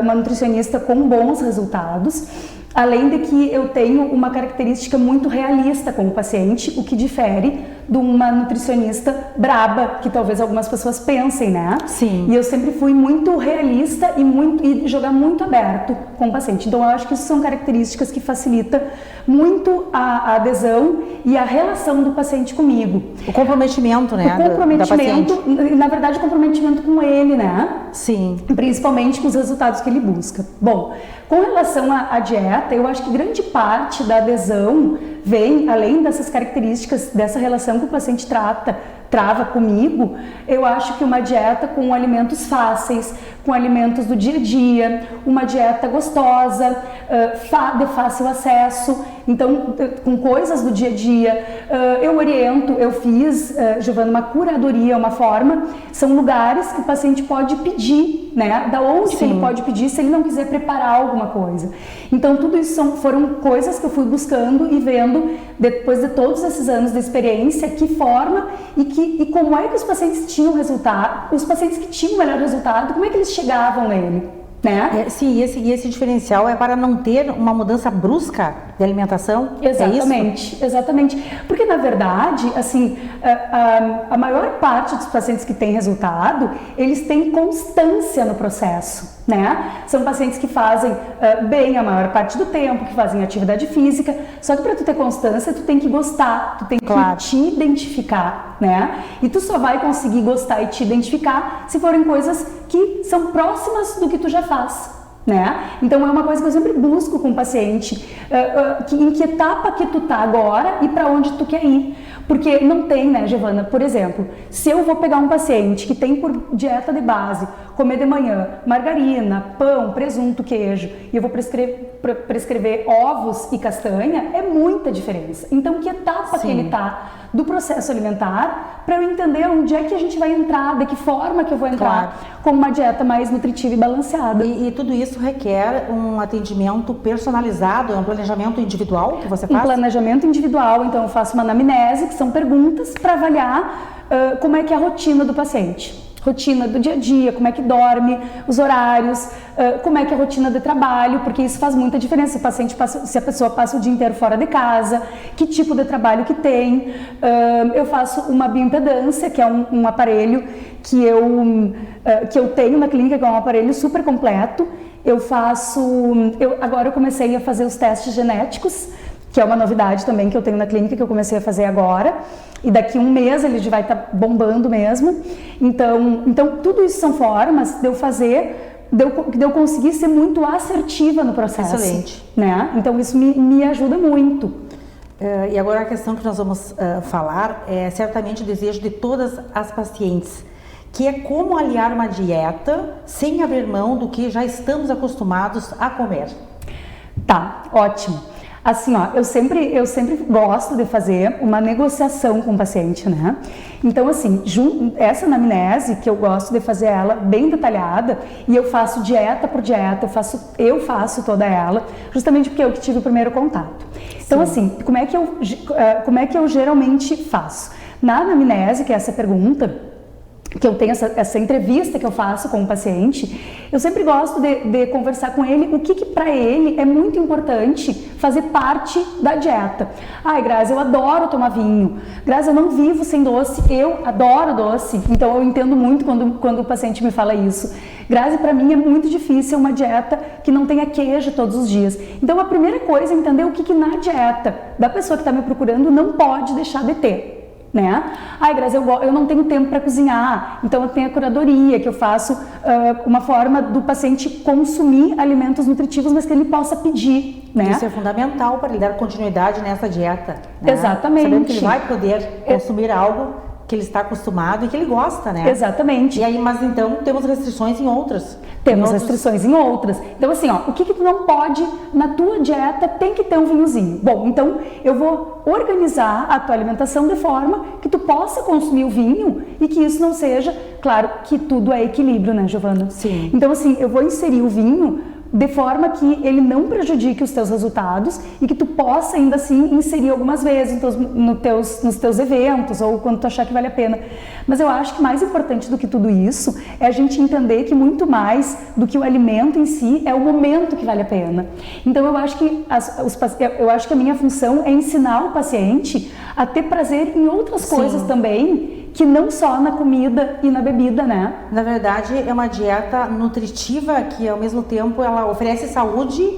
uma nutricionista com bons resultados, além de que eu tenho uma característica muito realista com o paciente, o que difere de uma nutricionista braba, que talvez algumas pessoas pensem, né? Sim. E eu sempre fui muito realista e jogar muito aberto com o paciente. Então eu acho que isso são características que facilitam muito a adesão e a relação do paciente comigo. O comprometimento, né? O comprometimento, na verdade, o comprometimento com ele, né? Sim. Principalmente com os resultados que ele busca. Bom, com relação à dieta, eu acho que grande parte da adesão vem, além dessas características, dessa relação que o paciente trava comigo, eu acho que uma dieta com alimentos fáceis, com alimentos do dia a dia, uma dieta gostosa, de fácil acesso, então com coisas do dia a dia. Eu fiz, Giovanna, uma curadoria, uma forma, são lugares que o paciente pode pedir, né? Da onde que ele pode pedir se ele não quiser preparar alguma coisa. Então tudo isso foram coisas que eu fui buscando e vendo, depois de todos esses anos de experiência, que forma e como é que os pacientes tinham resultado, os pacientes que tinham o melhor resultado, como é que eles chegavam nele, né? Sim, esse diferencial é para não ter uma mudança brusca de alimentação? Exatamente, exatamente. Porque, na verdade, assim, a maior parte dos pacientes que têm resultado, eles têm constância no processo, né? São pacientes que fazem bem a maior parte do tempo, que fazem atividade física, só que para tu ter constância, tu tem que gostar, tu tem que te identificar, né? E tu só vai conseguir gostar e te identificar se forem coisas que são próximas do que tu já faz, né? Então é uma coisa que eu sempre busco com o paciente, em que etapa que tu tá agora e para onde tu quer ir. Porque não tem, né, Giovana? Por exemplo, se eu vou pegar um paciente que tem por dieta de base comer de manhã margarina, pão, presunto, queijo, e eu vou prescrever ovos e castanha, é muita diferença. Então, que etapa que ele está do processo alimentar para eu entender onde é que a gente vai entrar, de que forma que eu vou entrar com uma dieta mais nutritiva e balanceada. E tudo isso requer um atendimento personalizado, um planejamento individual que você faz? Um planejamento individual, então eu faço uma anamnese, que são perguntas para avaliar como é que é a rotina do paciente. Rotina do dia a dia, como é que dorme, os horários, como é que é a rotina de trabalho, porque isso faz muita diferença. Se a pessoa passa o dia inteiro fora de casa, que tipo de trabalho que tem. Eu faço uma bioimpedância, que é um aparelho que eu tenho na clínica, que é um aparelho super completo. Agora eu comecei a fazer os testes genéticos, que é uma novidade também que eu tenho na clínica, que eu comecei a fazer agora. E daqui a um mês ele já vai estar bombando mesmo. Então tudo isso são formas de eu fazer, de eu conseguir ser muito assertiva no processo. Excelente. Né? Então isso me ajuda muito. E agora a questão que nós vamos falar é certamente o desejo de todas as pacientes, que é como aliar uma dieta sem abrir mão do que já estamos acostumados a comer. Tá, ótimo. Assim, ó, eu sempre gosto de fazer uma negociação com o paciente, né? Então, assim, essa anamnese, que eu gosto de fazer ela bem detalhada, e eu faço dieta por dieta, eu faço toda ela, justamente porque eu que tive o primeiro contato. Então, assim, como é que eu geralmente faço? Na anamnese, que é essa pergunta, que eu tenho essa entrevista que eu faço com o paciente, eu sempre gosto de conversar com ele o que para ele é muito importante fazer parte da dieta. Ai, Grazi, eu adoro tomar vinho. Grazi, eu não vivo sem doce, eu adoro doce. Então eu entendo muito quando o paciente me fala isso. Grazi, para mim é muito difícil uma dieta que não tenha queijo todos os dias. Então a primeira coisa é entender o que na dieta da pessoa que está me procurando não pode deixar de ter. Né? Ai, Grazi, eu não tenho tempo para cozinhar, então eu tenho a curadoria, que eu faço uma forma do paciente consumir alimentos nutritivos, mas que ele possa pedir. Né? Isso é fundamental para ele dar continuidade nessa dieta. Né? Exatamente. Sabendo que ele vai poder consumir algo que ele está acostumado e que ele gosta, né? Exatamente. E aí, mas então temos restrições em outras. Restrições em outras. Então assim, ó, o que tu não pode na tua dieta tem que ter um vinhozinho. Bom, então eu vou organizar a tua alimentação de forma que tu possa consumir o vinho e que isso não seja, claro, que tudo é equilíbrio, né, Giovana? Sim. Então assim, eu vou inserir o vinho de forma que ele não prejudique os teus resultados e que tu possa ainda assim inserir algumas vezes nos teus eventos ou quando tu achar que vale a pena. Mas eu acho que mais importante do que tudo isso é a gente entender que muito mais do que o alimento em si é o momento que vale a pena. Então eu acho que a minha função é ensinar o paciente a ter prazer em outras coisas também, que não só na comida e na bebida, né? Na verdade, é uma dieta nutritiva que, ao mesmo tempo, ela oferece saúde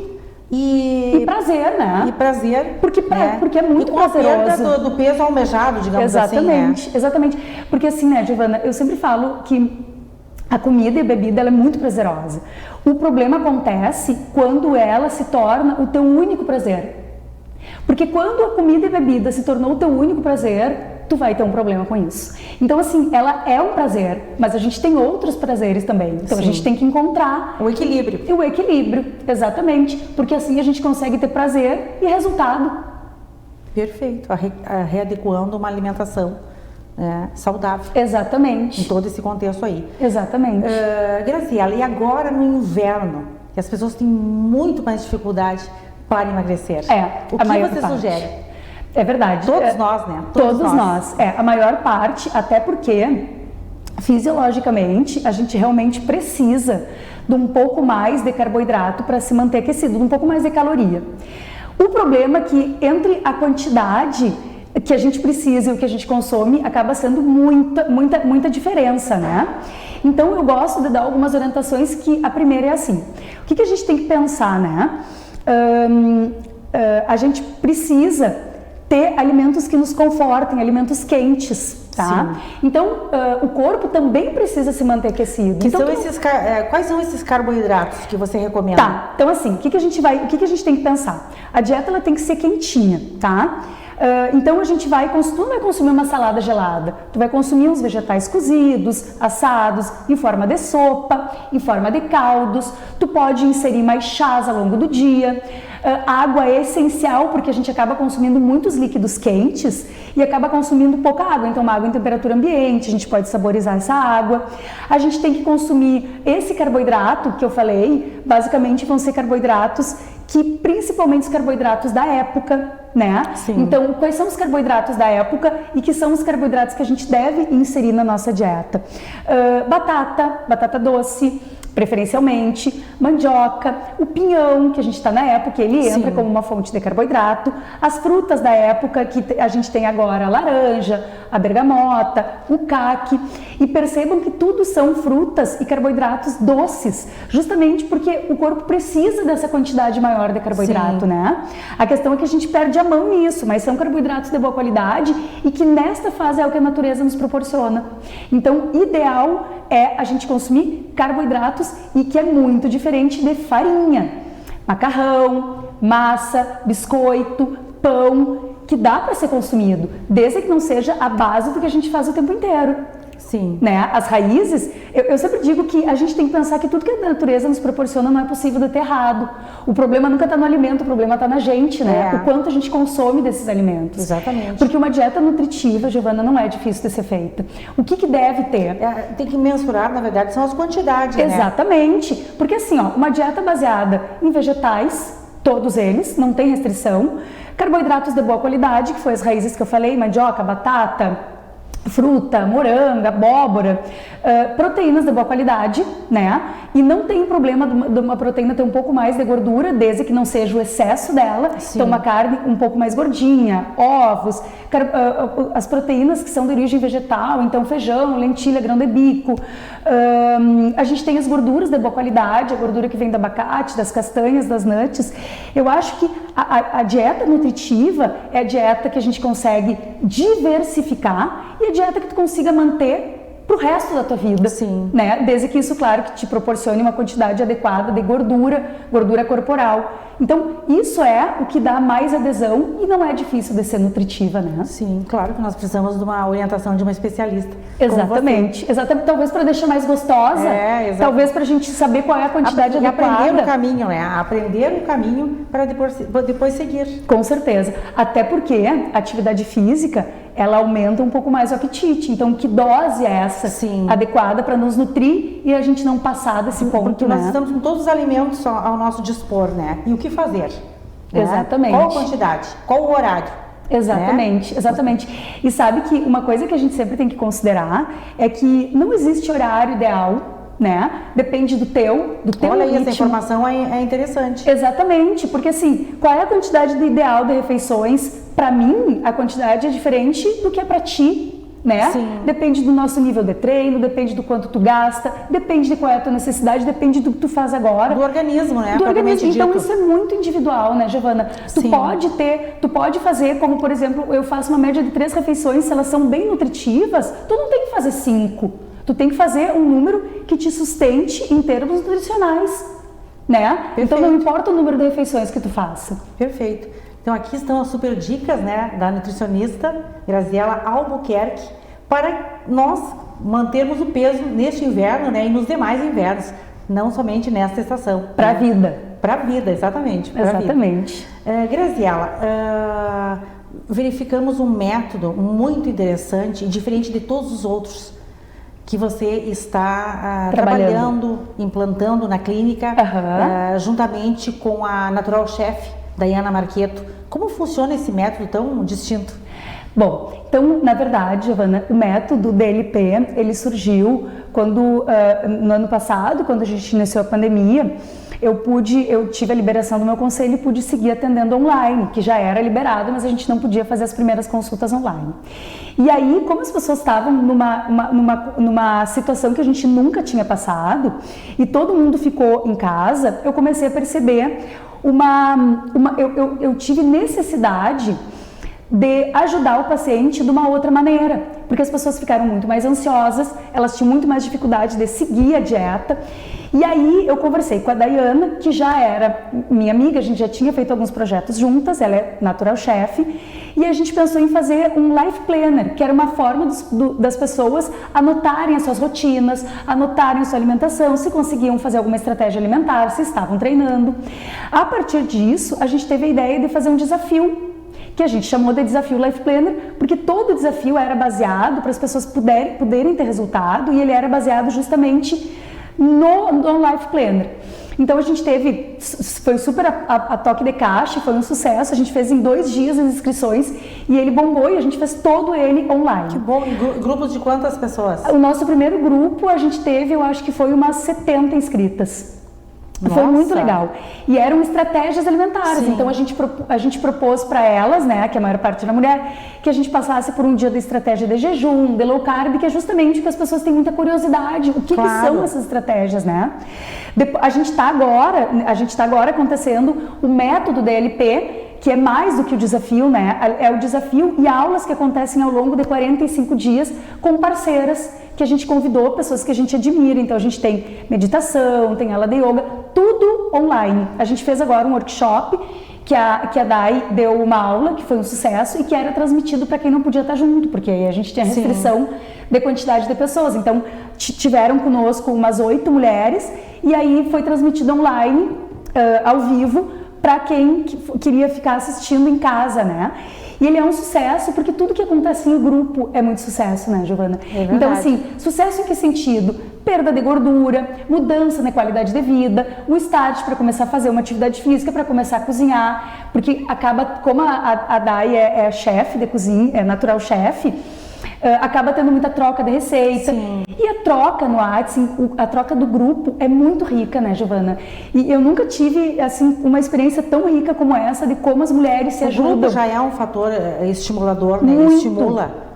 e prazer, né? E prazer. Porque é muito prazeroso. A perda do peso almejado, digamos assim, né? Exatamente. Porque assim, né, Giovana, eu sempre falo que a comida e a bebida ela é muito prazerosa. O problema acontece quando ela se torna o teu único prazer. Porque quando a comida e a bebida se tornou o teu único prazer, tu vai ter um problema com isso. Então assim, ela é um prazer, mas a gente tem outros prazeres também. Então a gente tem que encontrar o equilíbrio. O equilíbrio, exatamente. Porque assim a gente consegue ter prazer e resultado. Perfeito. Readequando uma alimentação saudável. Exatamente. Em todo esse contexto aí. Exatamente. Graziela, e agora no inverno, que as pessoas têm muito mais dificuldade para emagrecer. O que você sugere? É verdade. Todos nós, né? Todos nós. A maior parte, até porque fisiologicamente a gente realmente precisa de um pouco mais de carboidrato para se manter aquecido, de um pouco mais de caloria. O problema é que entre a quantidade que a gente precisa e o que a gente consome acaba sendo muita diferença, né? Então eu gosto de dar algumas orientações que a primeira é assim. O que a gente tem que pensar, né? A gente precisa ter alimentos que nos confortem, alimentos quentes, tá? Então, o corpo também precisa se manter aquecido. Quais são esses carboidratos que você recomenda? Tá, então assim, o que a gente tem que pensar? A dieta ela tem que ser quentinha, tá? Então a gente tu não vai consumir uma salada gelada, tu vai consumir uns vegetais cozidos, assados, em forma de sopa, em forma de caldos, tu pode inserir mais chás ao longo do dia. Água é essencial porque a gente acaba consumindo muitos líquidos quentes e acaba consumindo pouca água, então uma água em temperatura ambiente, a gente pode saborizar essa água. A gente tem que consumir esse carboidrato que eu falei, basicamente vão ser carboidratos principalmente os carboidratos da época, né? Sim. Então, quais são os carboidratos da época e que são os carboidratos que a gente deve inserir na nossa dieta? Batata doce, preferencialmente, mandioca, o pinhão, que a gente está na época, ele entra como uma fonte de carboidrato, as frutas da época que a gente tem agora, a laranja, a bergamota, o caque, e percebam que tudo são frutas e carboidratos doces, justamente porque o corpo precisa dessa quantidade maior de carboidrato, né? A questão é que a gente perde a mão nisso, mas são carboidratos de boa qualidade e que nesta fase é o que a natureza nos proporciona. Então, ideal é a gente consumir carboidratos e que é muito diferente de farinha, macarrão, massa, biscoito, pão, que dá para ser consumido, desde que não seja a base do que a gente faz o tempo inteiro. Sim. Né? As raízes, eu sempre digo que a gente tem que pensar que tudo que a natureza nos proporciona não é possível de ter errado. O problema nunca está no alimento, o problema está na gente, né? O quanto a gente consome desses alimentos. Exatamente. Porque uma dieta nutritiva, Giovana, não é difícil de ser feita. O que deve ter? Tem que mensurar, na verdade, são as quantidades, né? Exatamente. Porque assim, uma dieta baseada em vegetais, todos eles, não tem restrição, carboidratos de boa qualidade, que foi as raízes que eu falei, mandioca, batata, fruta, morango, abóbora, proteínas de boa qualidade, né? E não tem problema de uma proteína ter um pouco mais de gordura, desde que não seja o excesso dela. Sim. Então, uma carne um pouco mais gordinha, ovos, as proteínas que são de origem vegetal, então feijão, lentilha, grão de bico. A gente tem as gorduras de boa qualidade, a gordura que vem do abacate, das castanhas, das nuts. Eu acho que a dieta nutritiva é a dieta que a gente consegue diversificar e a dieta que tu consiga manter pro resto da tua vida. Sim. Né? Desde que isso, claro, que te proporcione uma quantidade adequada de gordura corporal. Então, isso é o que dá mais adesão e não é difícil de ser nutritiva, né? Sim, claro que nós precisamos de uma orientação de uma especialista. Exatamente. Exatamente. Talvez para deixar mais gostosa, talvez para a gente saber qual é a quantidade adequada. Aprender o caminho, né? Aprender o caminho para depois seguir. Com certeza. Até porque a atividade física, ela aumenta um pouco mais o apetite. Então, que dose é essa adequada para nos nutrir e a gente não passar desse ponto, porque né? nós estamos com todos os alimentos ao nosso dispor, né? E o que fazer? Né? Exatamente. Qual a quantidade? Qual o horário? Exatamente, né? Exatamente. E sabe que uma coisa que a gente sempre tem que considerar é que não existe horário ideal, né? Depende do teu Olha ritmo. Aí, essa informação é interessante. Exatamente, porque assim, qual é a quantidade ideal de refeições? Para mim, a quantidade é diferente do que é para ti, né? Sim. Depende do nosso nível de treino, depende do quanto tu gasta, depende de qual é a tua necessidade, depende do que tu faz agora. Do organismo, né? Do organismo. Então isso é muito individual, né, Giovana? Sim. Tu pode fazer, como por exemplo, eu faço uma média de 3 refeições, se elas são bem nutritivas, tu não tem que fazer 5. Tu tem que fazer um número que te sustente em termos nutricionais, né? Perfeito. Então não importa o número de refeições que tu faça. Perfeito. Então aqui estão as super dicas, né, da nutricionista Graziela Albuquerque para nós mantermos o peso neste inverno, né, e nos demais invernos, não somente nesta estação. Para a vida. Para a vida, exatamente. Exatamente. Graziela, verificamos um método muito interessante e diferente de todos os outros que você está trabalhando, implantando na clínica, juntamente com a Natural Chef, Dayana Marqueto. Como funciona esse método tão distinto? Bom, então, na verdade, Giovana, o método DLP, ele surgiu quando, no ano passado, quando a gente iniciou a pandemia, eu tive a liberação do meu conselho e pude seguir atendendo online, que já era liberado, mas a gente não podia fazer as primeiras consultas online. E aí, como as pessoas estavam numa situação que a gente nunca tinha passado, e todo mundo ficou em casa, eu comecei a perceber eu tive necessidade de ajudar o paciente de uma outra maneira, porque as pessoas ficaram muito mais ansiosas, elas tinham muito mais dificuldade de seguir a dieta. E aí eu conversei com a Dayana, que já era minha amiga, a gente já tinha feito alguns projetos juntas, ela é Natural Chef, E a gente pensou em fazer um life planner, que era uma forma das pessoas anotarem as suas rotinas, anotarem a sua alimentação, se conseguiam fazer alguma estratégia alimentar, se estavam treinando. A partir disso, a gente teve a ideia de fazer um desafio, que a gente chamou de Desafio Life Planner, porque todo desafio era baseado para as pessoas poderem ter resultado, e ele era baseado justamente no Life Planner. Então a gente teve, foi super a toque de caixa, foi um sucesso, a gente fez em 2 dias as inscrições e ele bombou e a gente fez todo ele online. Que bom, grupos de quantas pessoas? O nosso primeiro grupo a gente teve, eu acho que foi umas 70 inscritas. Nossa. Foi muito legal. E eram estratégias alimentares. Sim. Então a gente propôs para elas, né, que a maior parte era mulher, que a gente passasse por um dia de estratégia de jejum, de low carb, que é justamente que as pessoas têm muita curiosidade. O que são essas estratégias, né? A gente está agora acontecendo o método DLP, que é mais do que o desafio, né? É o desafio e aulas que acontecem ao longo de 45 dias com parceiras que a gente convidou, pessoas que a gente admira. Então a gente tem meditação, tem aula de yoga, tudo online. A gente fez agora um workshop que a Dai deu uma aula, que foi um sucesso e que era transmitido para quem não podia estar junto, porque aí a gente tinha restrição de quantidade de pessoas. Então tiveram conosco umas 8 mulheres e aí foi transmitido online, ao vivo, para quem queria ficar assistindo em casa, né? E ele é um sucesso porque tudo que acontece no grupo é muito sucesso, né, Giovana? Então, assim, sucesso em que sentido? Perda de gordura, mudança na qualidade de vida, o start para começar a fazer uma atividade física, para começar a cozinhar, porque acaba, como a Dai é chefe de cozinha, é natural chefe, acaba tendo muita troca de receita. Sim. E a troca no WhatsApp, a troca do grupo é muito rica, né, Giovana? E eu nunca tive, assim, uma experiência tão rica como essa de como as mulheres se ajudam. O grupo já é um fator estimulador, né? Muito. Ele estimula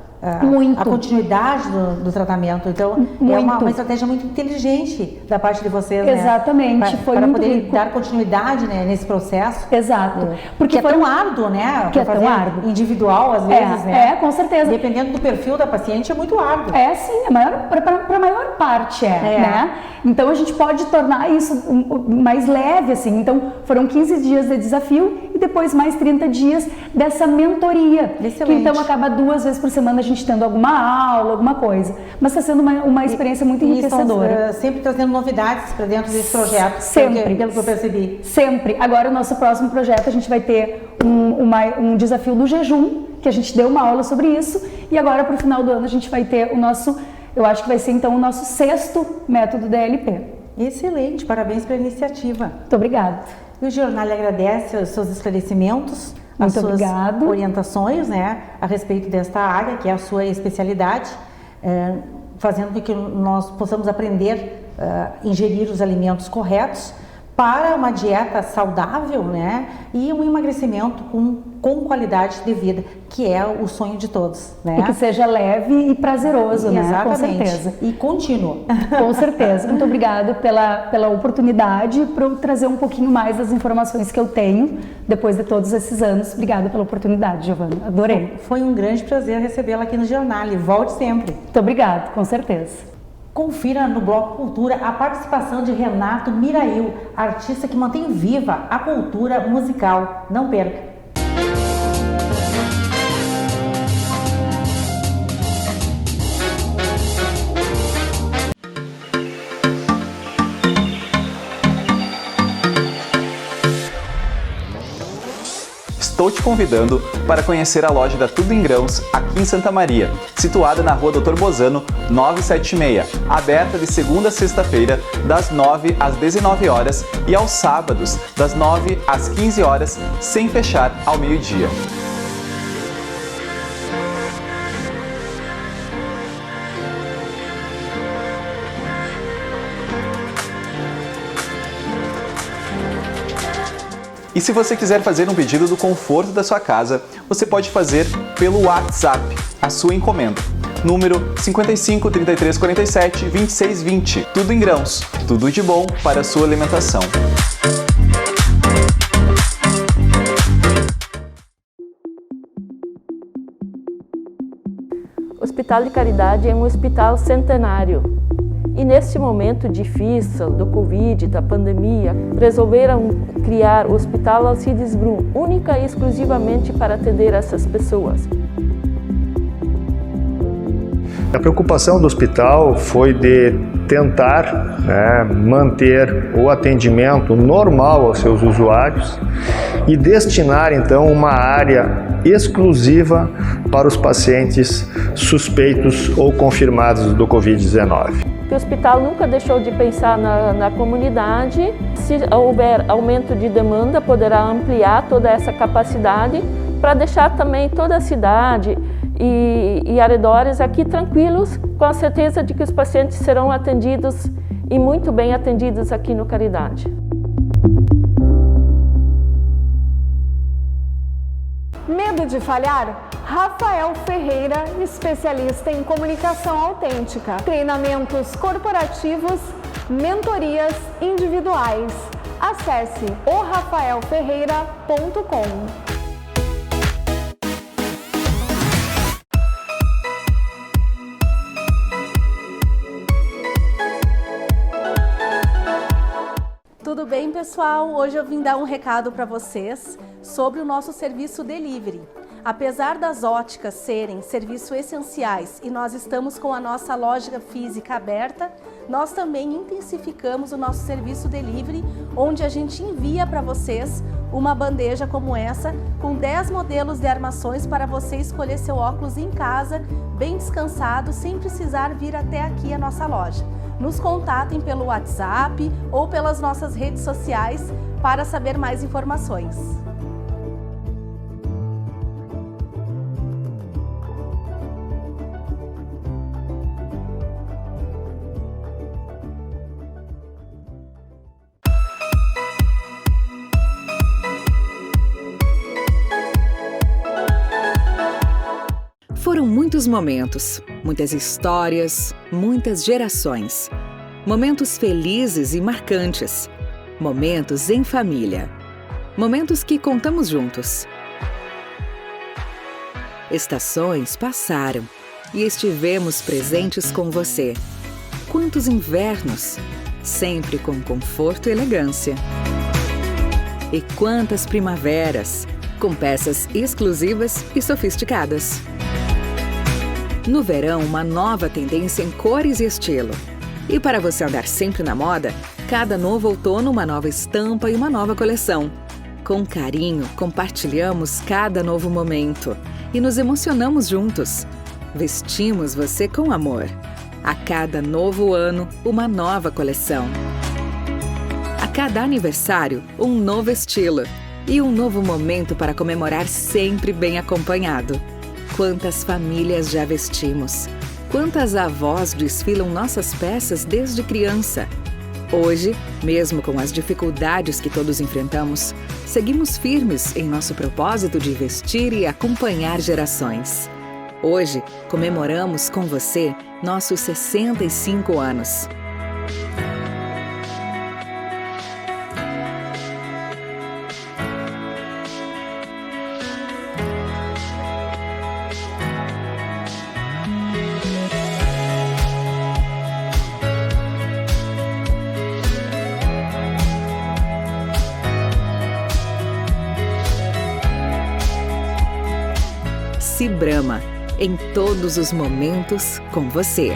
a continuidade do tratamento. Então, é uma estratégia muito inteligente da parte de vocês, né? Exatamente. Para poder dar continuidade, né, nesse processo. Exato. Porque é tão árduo, né? Que é tão árduo. Individual, às vezes, né? Com certeza. Dependendo do perfil da paciente, é muito árduo. É, sim. Para a maior parte né? Então, a gente pode tornar isso mais leve, assim. Então, foram 15 dias de desafio e depois mais 30 dias dessa mentoria. Excelente. Que então acaba 2 vezes por semana a gente tendo alguma aula, alguma coisa. Mas está sendo uma experiência muito enriquecedora. Sempre trazendo novidades para dentro desse projeto. Sempre. Pelo que eu percebi. Sempre. Agora, o nosso próximo projeto, a gente vai ter um desafio do jejum, que a gente deu uma aula sobre isso. E agora, para o final do ano, a gente vai ter o nosso, eu acho que vai ser então o nosso 6º método DLP. Excelente. Parabéns pela iniciativa. Muito obrigada. E o Jornal agradece os seus esclarecimentos, as suas orientações, né, a respeito desta área, que é a sua especialidade, fazendo com que nós possamos aprender a ingerir os alimentos corretos para uma dieta saudável, né, e um emagrecimento com qualidade de vida, que é o sonho de todos, né? E que seja leve e prazeroso, né? Exatamente. Com certeza. E contínuo. Com certeza. Muito obrigada pela oportunidade, para eu trazer um pouquinho mais das informações que eu tenho depois de todos esses anos. Obrigada pela oportunidade, Giovana. Adorei. Foi um grande prazer recebê-la aqui no Jornal. E volte sempre. Muito obrigada, com certeza. Confira no Bloco Cultura a participação de Renato Mirail, artista que mantém viva a cultura musical. Não perca! Estou te convidando para conhecer a loja da Tudo em Grãos aqui em Santa Maria, situada na Rua Dr. Bozano, 976, aberta de segunda a sexta-feira, das 9 às 19 horas e aos sábados, das 9 às 15 horas, sem fechar ao meio-dia. E se você quiser fazer um pedido do conforto da sua casa, você pode fazer pelo WhatsApp a sua encomenda. Número 55 33 47 26 20. Tudo em Grãos. Tudo de bom para a sua alimentação. O Hospital de Caridade é um hospital centenário. E nesse momento difícil do Covid, da pandemia, resolveram criar o Hospital Alcides Brum, única e exclusivamente para atender essas pessoas. A preocupação do hospital foi de tentar manter o atendimento normal aos seus usuários e destinar então uma área exclusiva para os pacientes suspeitos ou confirmados do Covid-19. O hospital nunca deixou de pensar na comunidade. Se houver aumento de demanda, poderá ampliar toda essa capacidade para deixar também toda a cidade e arredores aqui tranquilos, com a certeza de que os pacientes serão atendidos e muito bem atendidos aqui no Caridade. Medo de falhar? Rafael Ferreira, especialista em comunicação autêntica, treinamentos corporativos, mentorias individuais. Acesse orafaelferreira.com. Tudo bem, pessoal? Hoje eu vim dar um recado para vocês sobre o nosso serviço delivery. Apesar das óticas serem serviços essenciais e nós estamos com a nossa loja física aberta, nós também intensificamos o nosso serviço delivery, onde a gente envia para vocês uma bandeja como essa, com 10 modelos de armações para você escolher seu óculos em casa, bem descansado, sem precisar vir até aqui a nossa loja. Nos contatem pelo WhatsApp ou pelas nossas redes sociais para saber mais informações. Foram muitos momentos, muitas histórias, muitas gerações. Momentos felizes e marcantes. Momentos em família. Momentos que contamos juntos. Estações passaram e estivemos presentes com você. Quantos invernos, sempre com conforto e elegância. E quantas primaveras, com peças exclusivas e sofisticadas. No verão, uma nova tendência em cores e estilo. E para você andar sempre na moda, cada novo outono uma nova estampa e uma nova coleção. Com carinho, compartilhamos cada novo momento e nos emocionamos juntos. Vestimos você com amor. A cada novo ano, uma nova coleção. A cada aniversário, um novo estilo e um novo momento para comemorar sempre bem acompanhado. Quantas famílias já vestimos? Quantas avós desfilam nossas peças desde criança? Hoje, mesmo com as dificuldades que todos enfrentamos, seguimos firmes em nosso propósito de vestir e acompanhar gerações. Hoje, comemoramos com você nossos 65 anos. Brahma, em todos os momentos com você.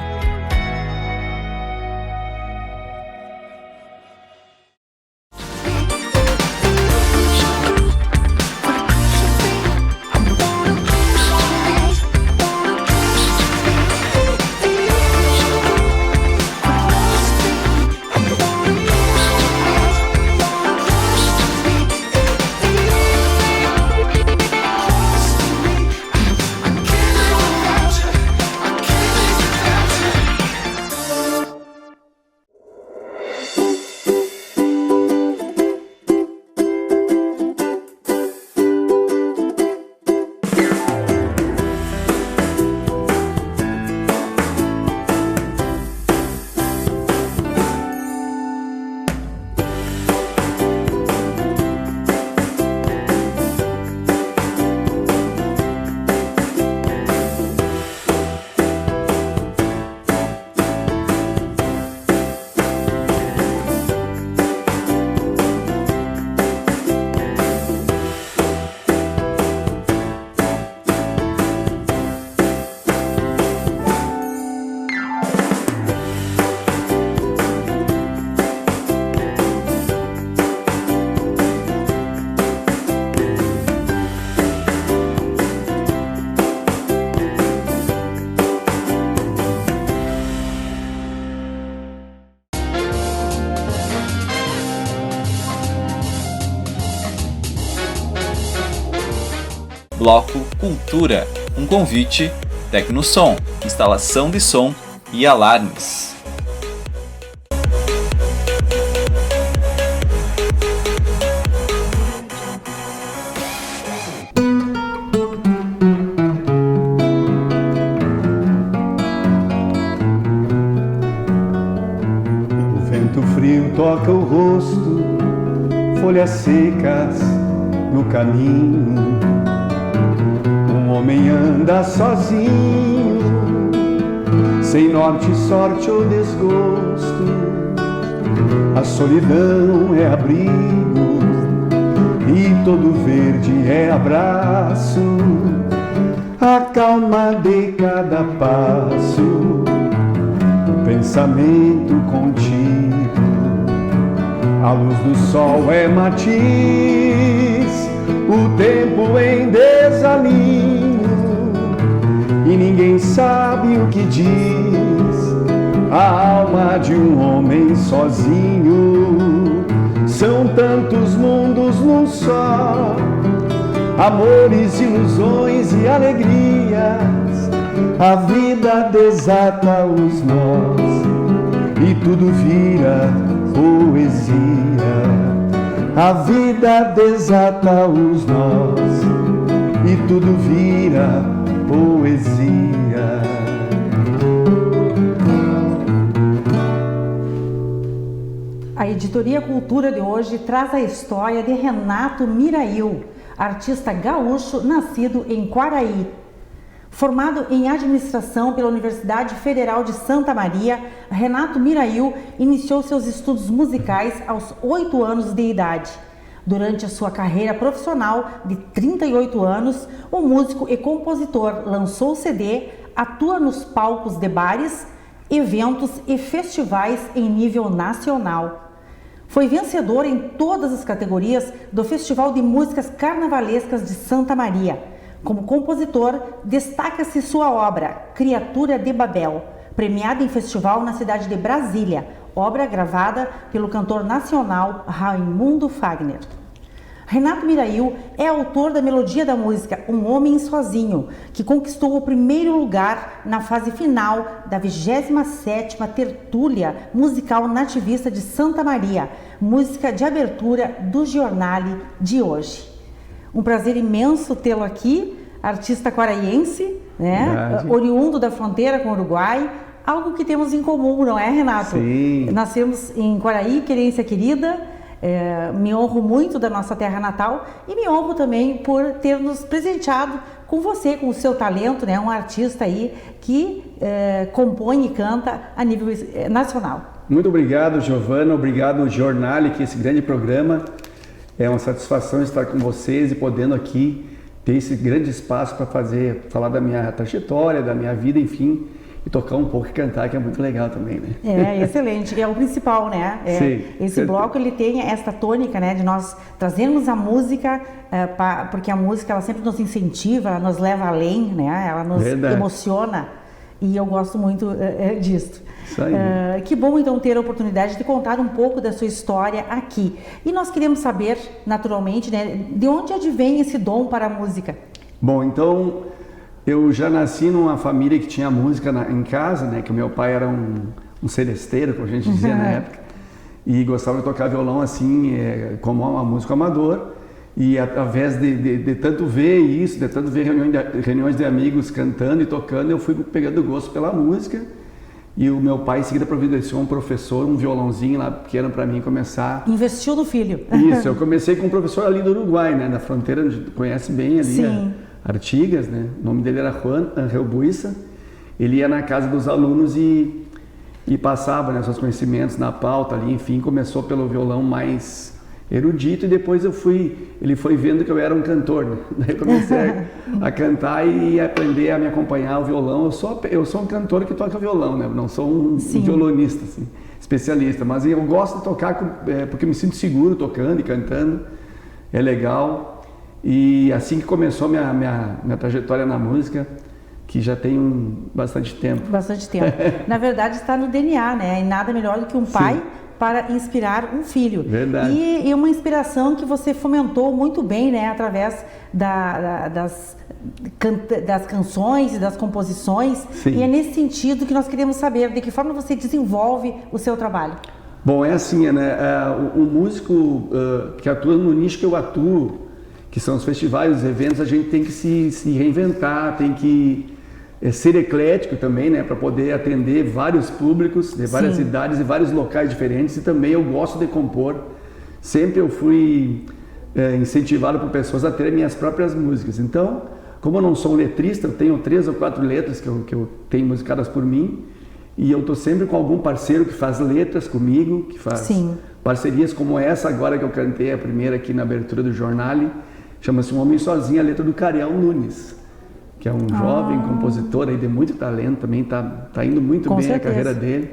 Bloco Cultura, um convite, Tecnosom, instalação de som e alarmes. Toca o rosto, folhas secas no caminho. Um homem anda sozinho, sem norte, sorte ou desgosto. A solidão é abrigo e todo verde é abraço. A calma de cada passo, o pensamento contigo. A luz do sol é matiz, o tempo em desalinho, e ninguém sabe o que diz a alma de um homem sozinho. São tantos mundos num só, amores, ilusões e alegrias. A vida desata os nós e tudo vira poesia. A vida desata os nós e tudo vira poesia. A Editoria Cultura de hoje traz a história de Renato Mirail, artista gaúcho nascido em Quaraí. Formado em administração pela Universidade Federal de Santa Maria, Renato Mirail iniciou seus estudos musicais aos 8 anos de idade. Durante a sua carreira profissional de 38 anos, o músico e compositor lançou CD, atua nos palcos de bares, eventos e festivais em nível nacional. Foi vencedor em todas as categorias do Festival de Músicas Carnavalescas de Santa Maria. Como compositor, destaca-se sua obra Criatura de Babel, premiada em festival na cidade de Brasília, obra gravada pelo cantor nacional Raimundo Fagner. Renato Mirail é autor da melodia da música Um Homem Sozinho, que conquistou o primeiro lugar na fase final da 27ª Tertúlia Musical Nativista de Santa Maria, música de abertura do Giornale de hoje. Um prazer imenso tê-lo aqui, artista quaraiense, né? Oriundo da fronteira com o Uruguai, algo que temos em comum, não é, Renato? Sim. Nascemos em Quaraí, querência querida, me honro muito da nossa terra natal e me honro também por ter nos presenteado com você, com o seu talento, né? Um artista aí que compõe e canta a nível nacional. Muito obrigado, Giovana, obrigado, Giornale, que esse grande programa. É uma satisfação estar com vocês e podendo aqui ter esse grande espaço para falar da minha trajetória, da minha vida, enfim, e tocar um pouco e cantar, que é muito legal também, né? Excelente. É o principal, né? Sim, esse bloco, ele tem esta tônica, né, de nós trazermos a música, porque a música, ela sempre nos incentiva, ela nos leva além, né? Ela nos emociona, e eu gosto muito disso. Isso aí. Que bom, então, ter a oportunidade de contar um pouco da sua história aqui. E nós queremos saber, naturalmente, né, de onde advém esse dom para a música? Bom, então, eu já nasci numa família que tinha música em casa, né, que o meu pai era um seresteiro, como a gente dizia na época, e gostava de tocar violão assim, como um músico amador. E através de tanto ver isso, de tanto ver reuniões de amigos cantando e tocando, eu fui pegando gosto pela música. E o meu pai em seguida providenciou um professor, um violãozinho lá pequeno para mim começar. Investiu no filho. Isso, eu comecei com um professor ali do Uruguai, né, na fronteira, onde conhece bem ali, Sim. Artigas, né? O nome dele era Juan Angel Buissa. Ele ia na casa dos alunos e passava, né, seus conhecimentos na pauta ali, enfim, começou pelo violão mais erudito e depois ele foi vendo que eu era um cantor, né? Daí eu comecei a cantar e aprender a me acompanhar o violão. Eu sou um cantor que toca violão, né? Não sou um violonista, assim, especialista, mas eu gosto de tocar porque eu me sinto seguro tocando e cantando, é legal. E assim que começou minha trajetória na música, que já tem bastante tempo. Bastante tempo. Na verdade, está no DNA, né? E nada melhor do que um pai para inspirar um filho. Verdade. E uma inspiração que você fomentou muito bem, né, através das canções e das composições. Sim. E é nesse sentido que nós queremos saber de que forma você desenvolve o seu trabalho. Bom, é assim, né? O músico que atua no nicho que eu atuo, que são os festivais, os eventos, a gente tem que se reinventar, tem que ser eclético também, né? Para poder atender vários públicos, de várias idades e vários locais diferentes. E também eu gosto de compor. Sempre eu fui incentivado por pessoas a terem minhas próprias músicas. Então, como eu não sou um letrista, eu tenho 3 ou 4 letras que eu tenho musicadas por mim. E eu estou sempre com algum parceiro que faz letras comigo, que faz parcerias como essa agora que eu cantei, a primeira aqui na abertura do Jornale, chama-se Um Homem Sozinho, a letra do Cariel Nunes, que é um jovem compositor aí de muito talento, também tá indo muito bem a carreira dele.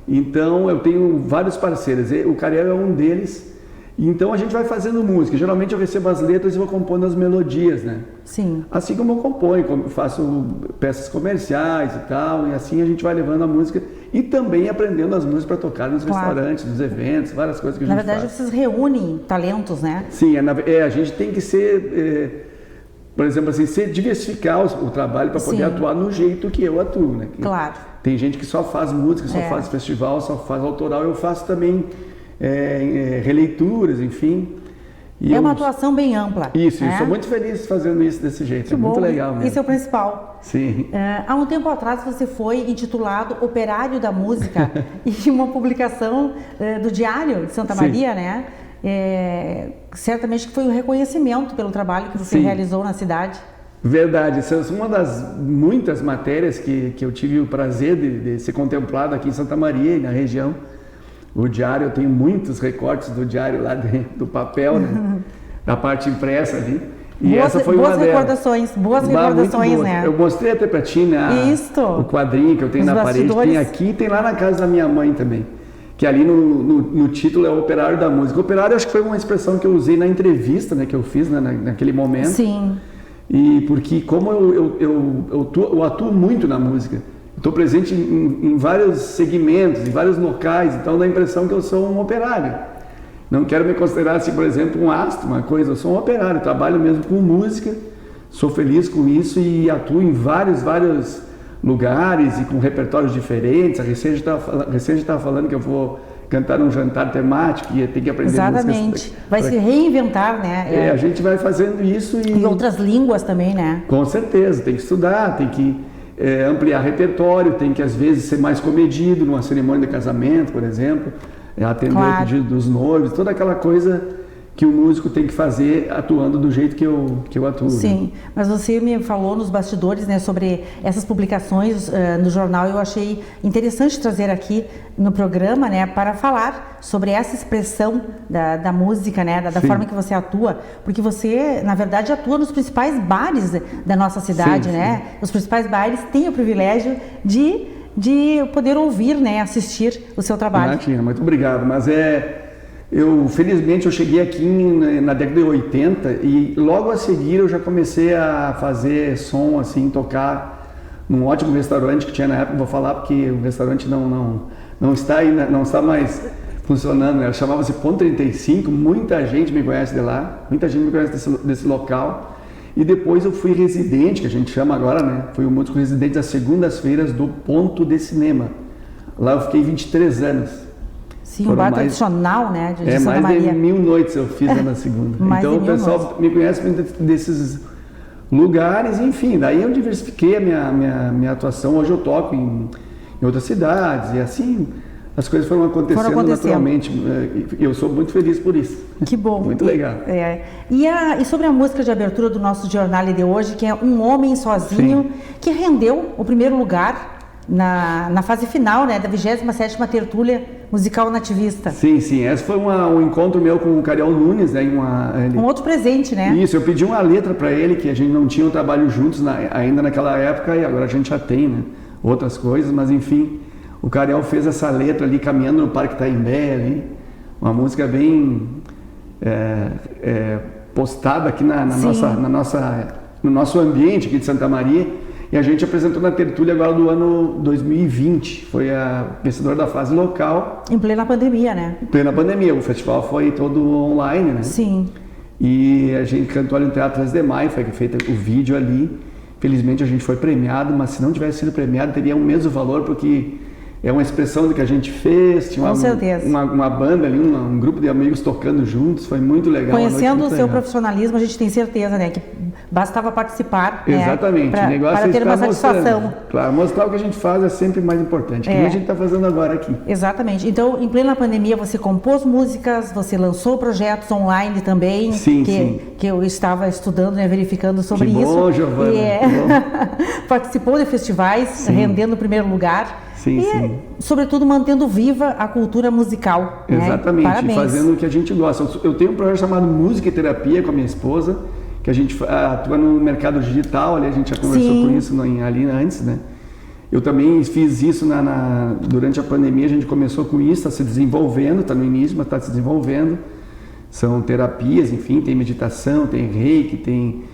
Então eu tenho vários parceiros, o Cariel é um deles. Então a gente vai fazendo música. Geralmente eu recebo as letras e vou compondo as melodias, né? Sim. Assim como eu componho, faço peças comerciais e tal, e assim a gente vai levando a música e também aprendendo as músicas para tocar nos restaurantes, nos eventos, várias coisas que a gente faz. Na verdade, vocês reúnem talentos, né? Sim, a gente tem que ser, por exemplo, assim, diversificar o trabalho para poder atuar no jeito que eu atuo, né? Claro. Tem gente que só faz música, só faz festival, só faz autoral, eu faço também releituras, enfim. E uma atuação bem ampla. Isso, eu sou muito feliz fazendo isso desse jeito, é muito legal mesmo. Isso é o principal. Sim. Há um tempo atrás você foi intitulado Operário da Música e uma publicação do Diário de Santa Maria, né? Certamente que foi um reconhecimento pelo trabalho que você realizou na cidade. Verdade, essa é uma das muitas matérias que eu tive o prazer de ser contemplado aqui em Santa Maria e na região. O Diário, eu tenho muitos recortes do Diário lá do papel, né? Da parte impressa ali. E essa foi uma delas. Boas recordações, né? Eu mostrei até pra ti, né? O quadrinho que eu tenho na parede, tem aqui e tem lá na casa da minha mãe também. Que ali no título é o Operário da Música. Operário acho que foi uma expressão que eu usei na entrevista, né? Que eu fiz naquele momento. Sim. E porque como eu atuo muito na música, estou presente em vários segmentos, em vários locais, então dá a impressão que eu sou um operário. Não quero me considerar, assim, por exemplo, um astro, uma coisa, eu sou um operário, trabalho mesmo com música, sou feliz com isso e atuo em vários lugares e com repertórios diferentes. A Recente estava falando que eu vou cantar num jantar temático e tem que aprender Exatamente. músicas. Vai se reinventar, né? A gente vai fazendo isso e outras línguas também, né? Com certeza, tem que estudar, tem que ampliar repertório, tem que às vezes ser mais comedido numa cerimônia de casamento, por exemplo, atender o pedido dos noivos, toda aquela coisa que o músico tem que fazer atuando do jeito que eu atuo. Sim, mas você me falou nos bastidores, né, sobre essas publicações no jornal. Eu achei interessante trazer aqui no programa, né, para falar sobre essa expressão da música, né, da forma que você atua, porque você, na verdade, atua nos principais bares da nossa cidade, né? Os principais bares têm o privilégio de poder ouvir, né, assistir o seu trabalho. Natinha, muito obrigado, mas felizmente eu cheguei aqui na década de 80 e logo a seguir eu já comecei a fazer som, assim, tocar num ótimo restaurante que tinha na época, vou falar porque o restaurante não está ainda, não está mais funcionando, né? Chamava-se Ponto 35, muita gente me conhece de lá, muita gente me conhece desse local. E depois eu fui residente, que a gente chama agora, né? Fui o músico residente das segundas-feiras do Ponto de Cinema. Lá eu fiquei 23 anos. Sim, um bar tradicional, né, de Santa Maria. Mais de 1000 noites eu fiz na segunda. Então o pessoal me conhece desses lugares, enfim. Daí eu diversifiquei a minha atuação. Hoje eu toco em outras cidades e assim as coisas foram acontecendo naturalmente. Eu sou muito feliz por isso. Que bom. Muito legal. E sobre a música de abertura do nosso jornal de hoje, que é Um Homem Sozinho, que rendeu o primeiro lugar na fase final, né, da 27ª Tertúlia Musical Nativista. Sim, esse foi um encontro meu com o Cariel Nunes, né, um outro presente, né? Isso, eu pedi uma letra para ele, que a gente não tinha um trabalho juntos ainda naquela época, e agora a gente já tem, né, outras coisas, mas enfim, o Cariel fez essa letra ali, caminhando no Parque Taimbé, ali, uma música bem postada aqui no nosso ambiente aqui de Santa Maria. E a gente apresentou na tertúlia agora do ano 2020, foi a vencedora da fase local. Em plena pandemia, né? Em plena pandemia, o festival foi todo online, né? Sim. E a gente cantou ali no Teatro 3 de Maio, foi feito o vídeo ali. Felizmente a gente foi premiado, mas se não tivesse sido premiado teria o mesmo valor, porque é uma expressão do que a gente fez, tinha uma banda ali, um grupo de amigos tocando juntos, foi muito legal. Conhecendo o seu profissionalismo, a gente tem certeza, né, que bastava participar. Exatamente, né, o negócio para ter uma satisfação. Claro, mostrar o que a gente faz é sempre mais importante, que a gente está fazendo agora aqui. Exatamente. Então, em plena pandemia, você compôs músicas, você lançou projetos online também, que eu estava estudando, né, verificando sobre isso. Bom, Giovana. Participou de festivais, rendendo o primeiro lugar. Sim, sim. Sobretudo mantendo viva a cultura musical. Exatamente, né? fazendo o que a gente gosta. Eu tenho um projeto chamado Música e Terapia com a minha esposa, que a gente atua no mercado digital, ali a gente já conversou com isso ali antes, né? Eu também fiz isso durante a pandemia, a gente começou com isso, está se desenvolvendo, está no início, mas está se desenvolvendo. São terapias, enfim, tem meditação, tem reiki, tem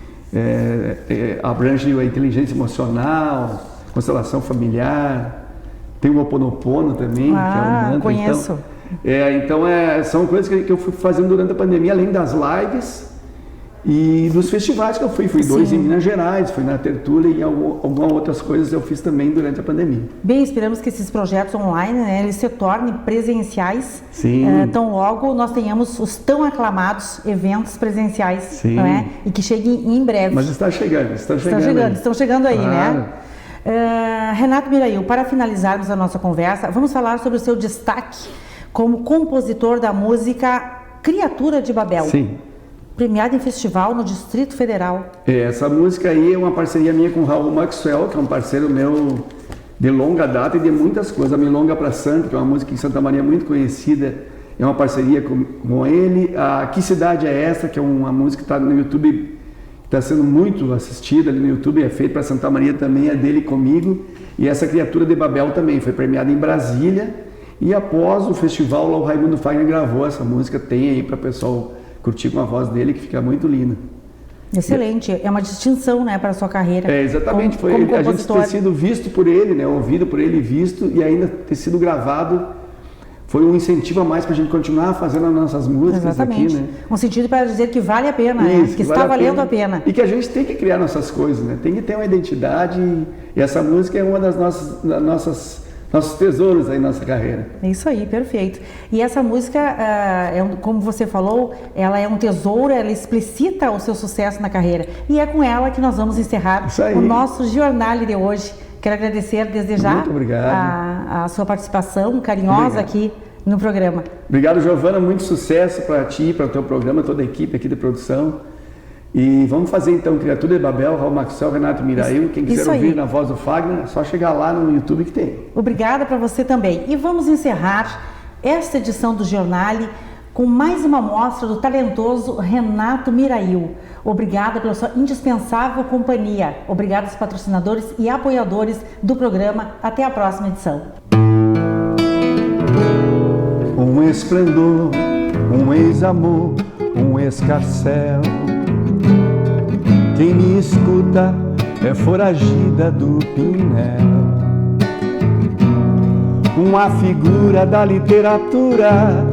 abrange a inteligência emocional, constelação familiar. Tem o Ho Oponopono também, que é um mantra. Conheço. Então são coisas que eu fui fazendo durante a pandemia, além das lives e dos festivais que eu fui. Fui 2 em Minas Gerais, fui na Tertúlia e algumas outras coisas eu fiz também durante a pandemia. Bem, esperamos que esses projetos online, né, eles se tornem presenciais. Sim. Tão logo nós tenhamos os tão aclamados eventos presenciais, não é? E que cheguem em breve. Mas estão chegando aí, né? Renato Mirail, para finalizarmos a nossa conversa, vamos falar sobre o seu destaque como compositor da música Criatura de Babel. Sim. Premiado em festival no Distrito Federal. Essa música aí é uma parceria minha com o Raul Maxwell, que é um parceiro meu de longa data e de muitas coisas. A Milonga pra Santo, que é uma música em Santa Maria muito conhecida, é uma parceria com ele. A Que Cidade é Essa, que é uma música que está no YouTube, está sendo muito assistida ali no YouTube, é feita para Santa Maria também, é dele comigo. E essa Criatura de Babel também foi premiada em Brasília. E após o festival, lá o Raimundo Fagner gravou essa música, tem aí para o pessoal curtir com a voz dele, que fica muito linda. Excelente, é uma distinção, né, para a sua carreira. Exatamente, foi a gente ter sido visto por ele, né, ouvido por ele, visto, e ainda ter sido gravado. Foi um incentivo a mais para a gente continuar fazendo as nossas músicas aqui, né? Um sentido para dizer que vale a pena, né? Que está valendo a pena. E que a gente tem que criar nossas coisas, né? Tem que ter uma identidade, e essa música é uma das nossos tesouros aí na nossa carreira. É isso aí, perfeito. E essa música, como você falou, ela é um tesouro, ela explicita o seu sucesso na carreira. E é com ela que nós vamos encerrar o nosso jornal de hoje. Quero agradecer desde já a sua participação carinhosa aqui no programa. Obrigado, Giovana. Muito sucesso para ti, para o teu programa, toda a equipe aqui de produção. E vamos fazer então Criatura de Babel, Raul Maxwell, Renato Mirail. Quem quiser ouvir na voz do Fagner, é só chegar lá no YouTube que tem. Obrigada para você também. E vamos encerrar esta edição do Jornale com mais uma mostra do talentoso Renato Mirail. Obrigada pela sua indispensável companhia. Obrigada aos patrocinadores e apoiadores do programa. Até a próxima edição. Um esplendor, um ex-amor, um escarcel. Quem me escuta é foragida do Pinel. Uma figura da literatura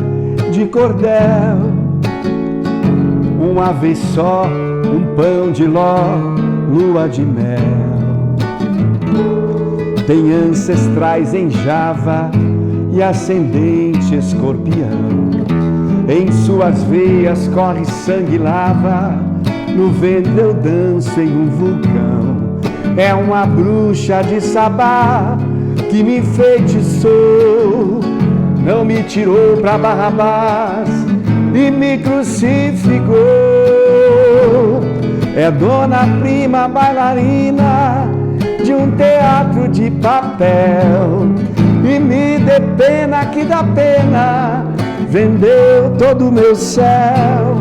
de cordel. Uma vez só, um pão de ló, lua de mel. Tem ancestrais em Java e ascendente escorpião. Em suas veias corre sangue e lava, no ventre eu danço em um vulcão. É uma bruxa de Sabá que me enfeitiçou, não me tirou pra Barrabás e me crucificou. É dona prima bailarina de um teatro de papel, e me dê pena que dá pena, vendeu todo o meu céu.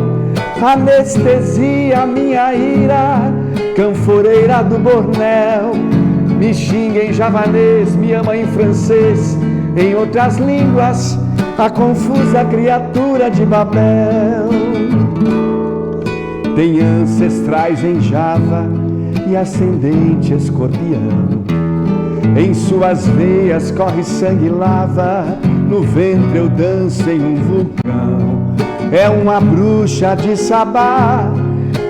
Anestesia minha ira, canforeira do Bornéu. Me xinga em javanês, me ama em francês, em outras línguas, a confusa criatura de Babel. Tem ancestrais em Java e ascendente escorpião. Em suas veias corre sangue e lava, no ventre eu danço em um vulcão. É uma bruxa de Sabá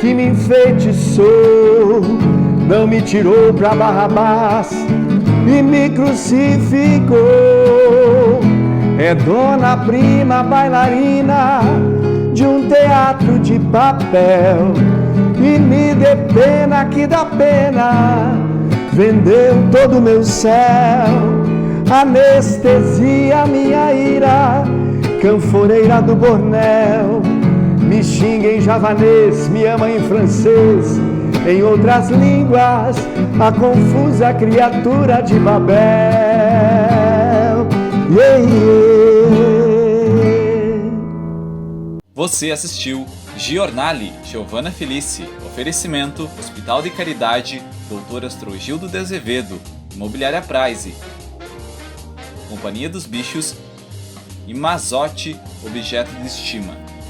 que me enfeitiçou, não me tirou pra Barrabás e me crucificou. É dona prima bailarina de um teatro de papel e me dê pena que dá pena, vendeu todo o meu céu. Anestesia minha ira, canforeira do Bornéu. Me xinga em javanês, me ama em francês, em outras línguas, a confusa criatura de Babel. Yeah, yeah. Você assistiu Giornale, Giovana Felice. Oferecimento, Hospital de Caridade, Dr. Astrogildo de Azevedo, Imobiliária Prize, Companhia dos Bichos e Mazotti, Objeto de Estima.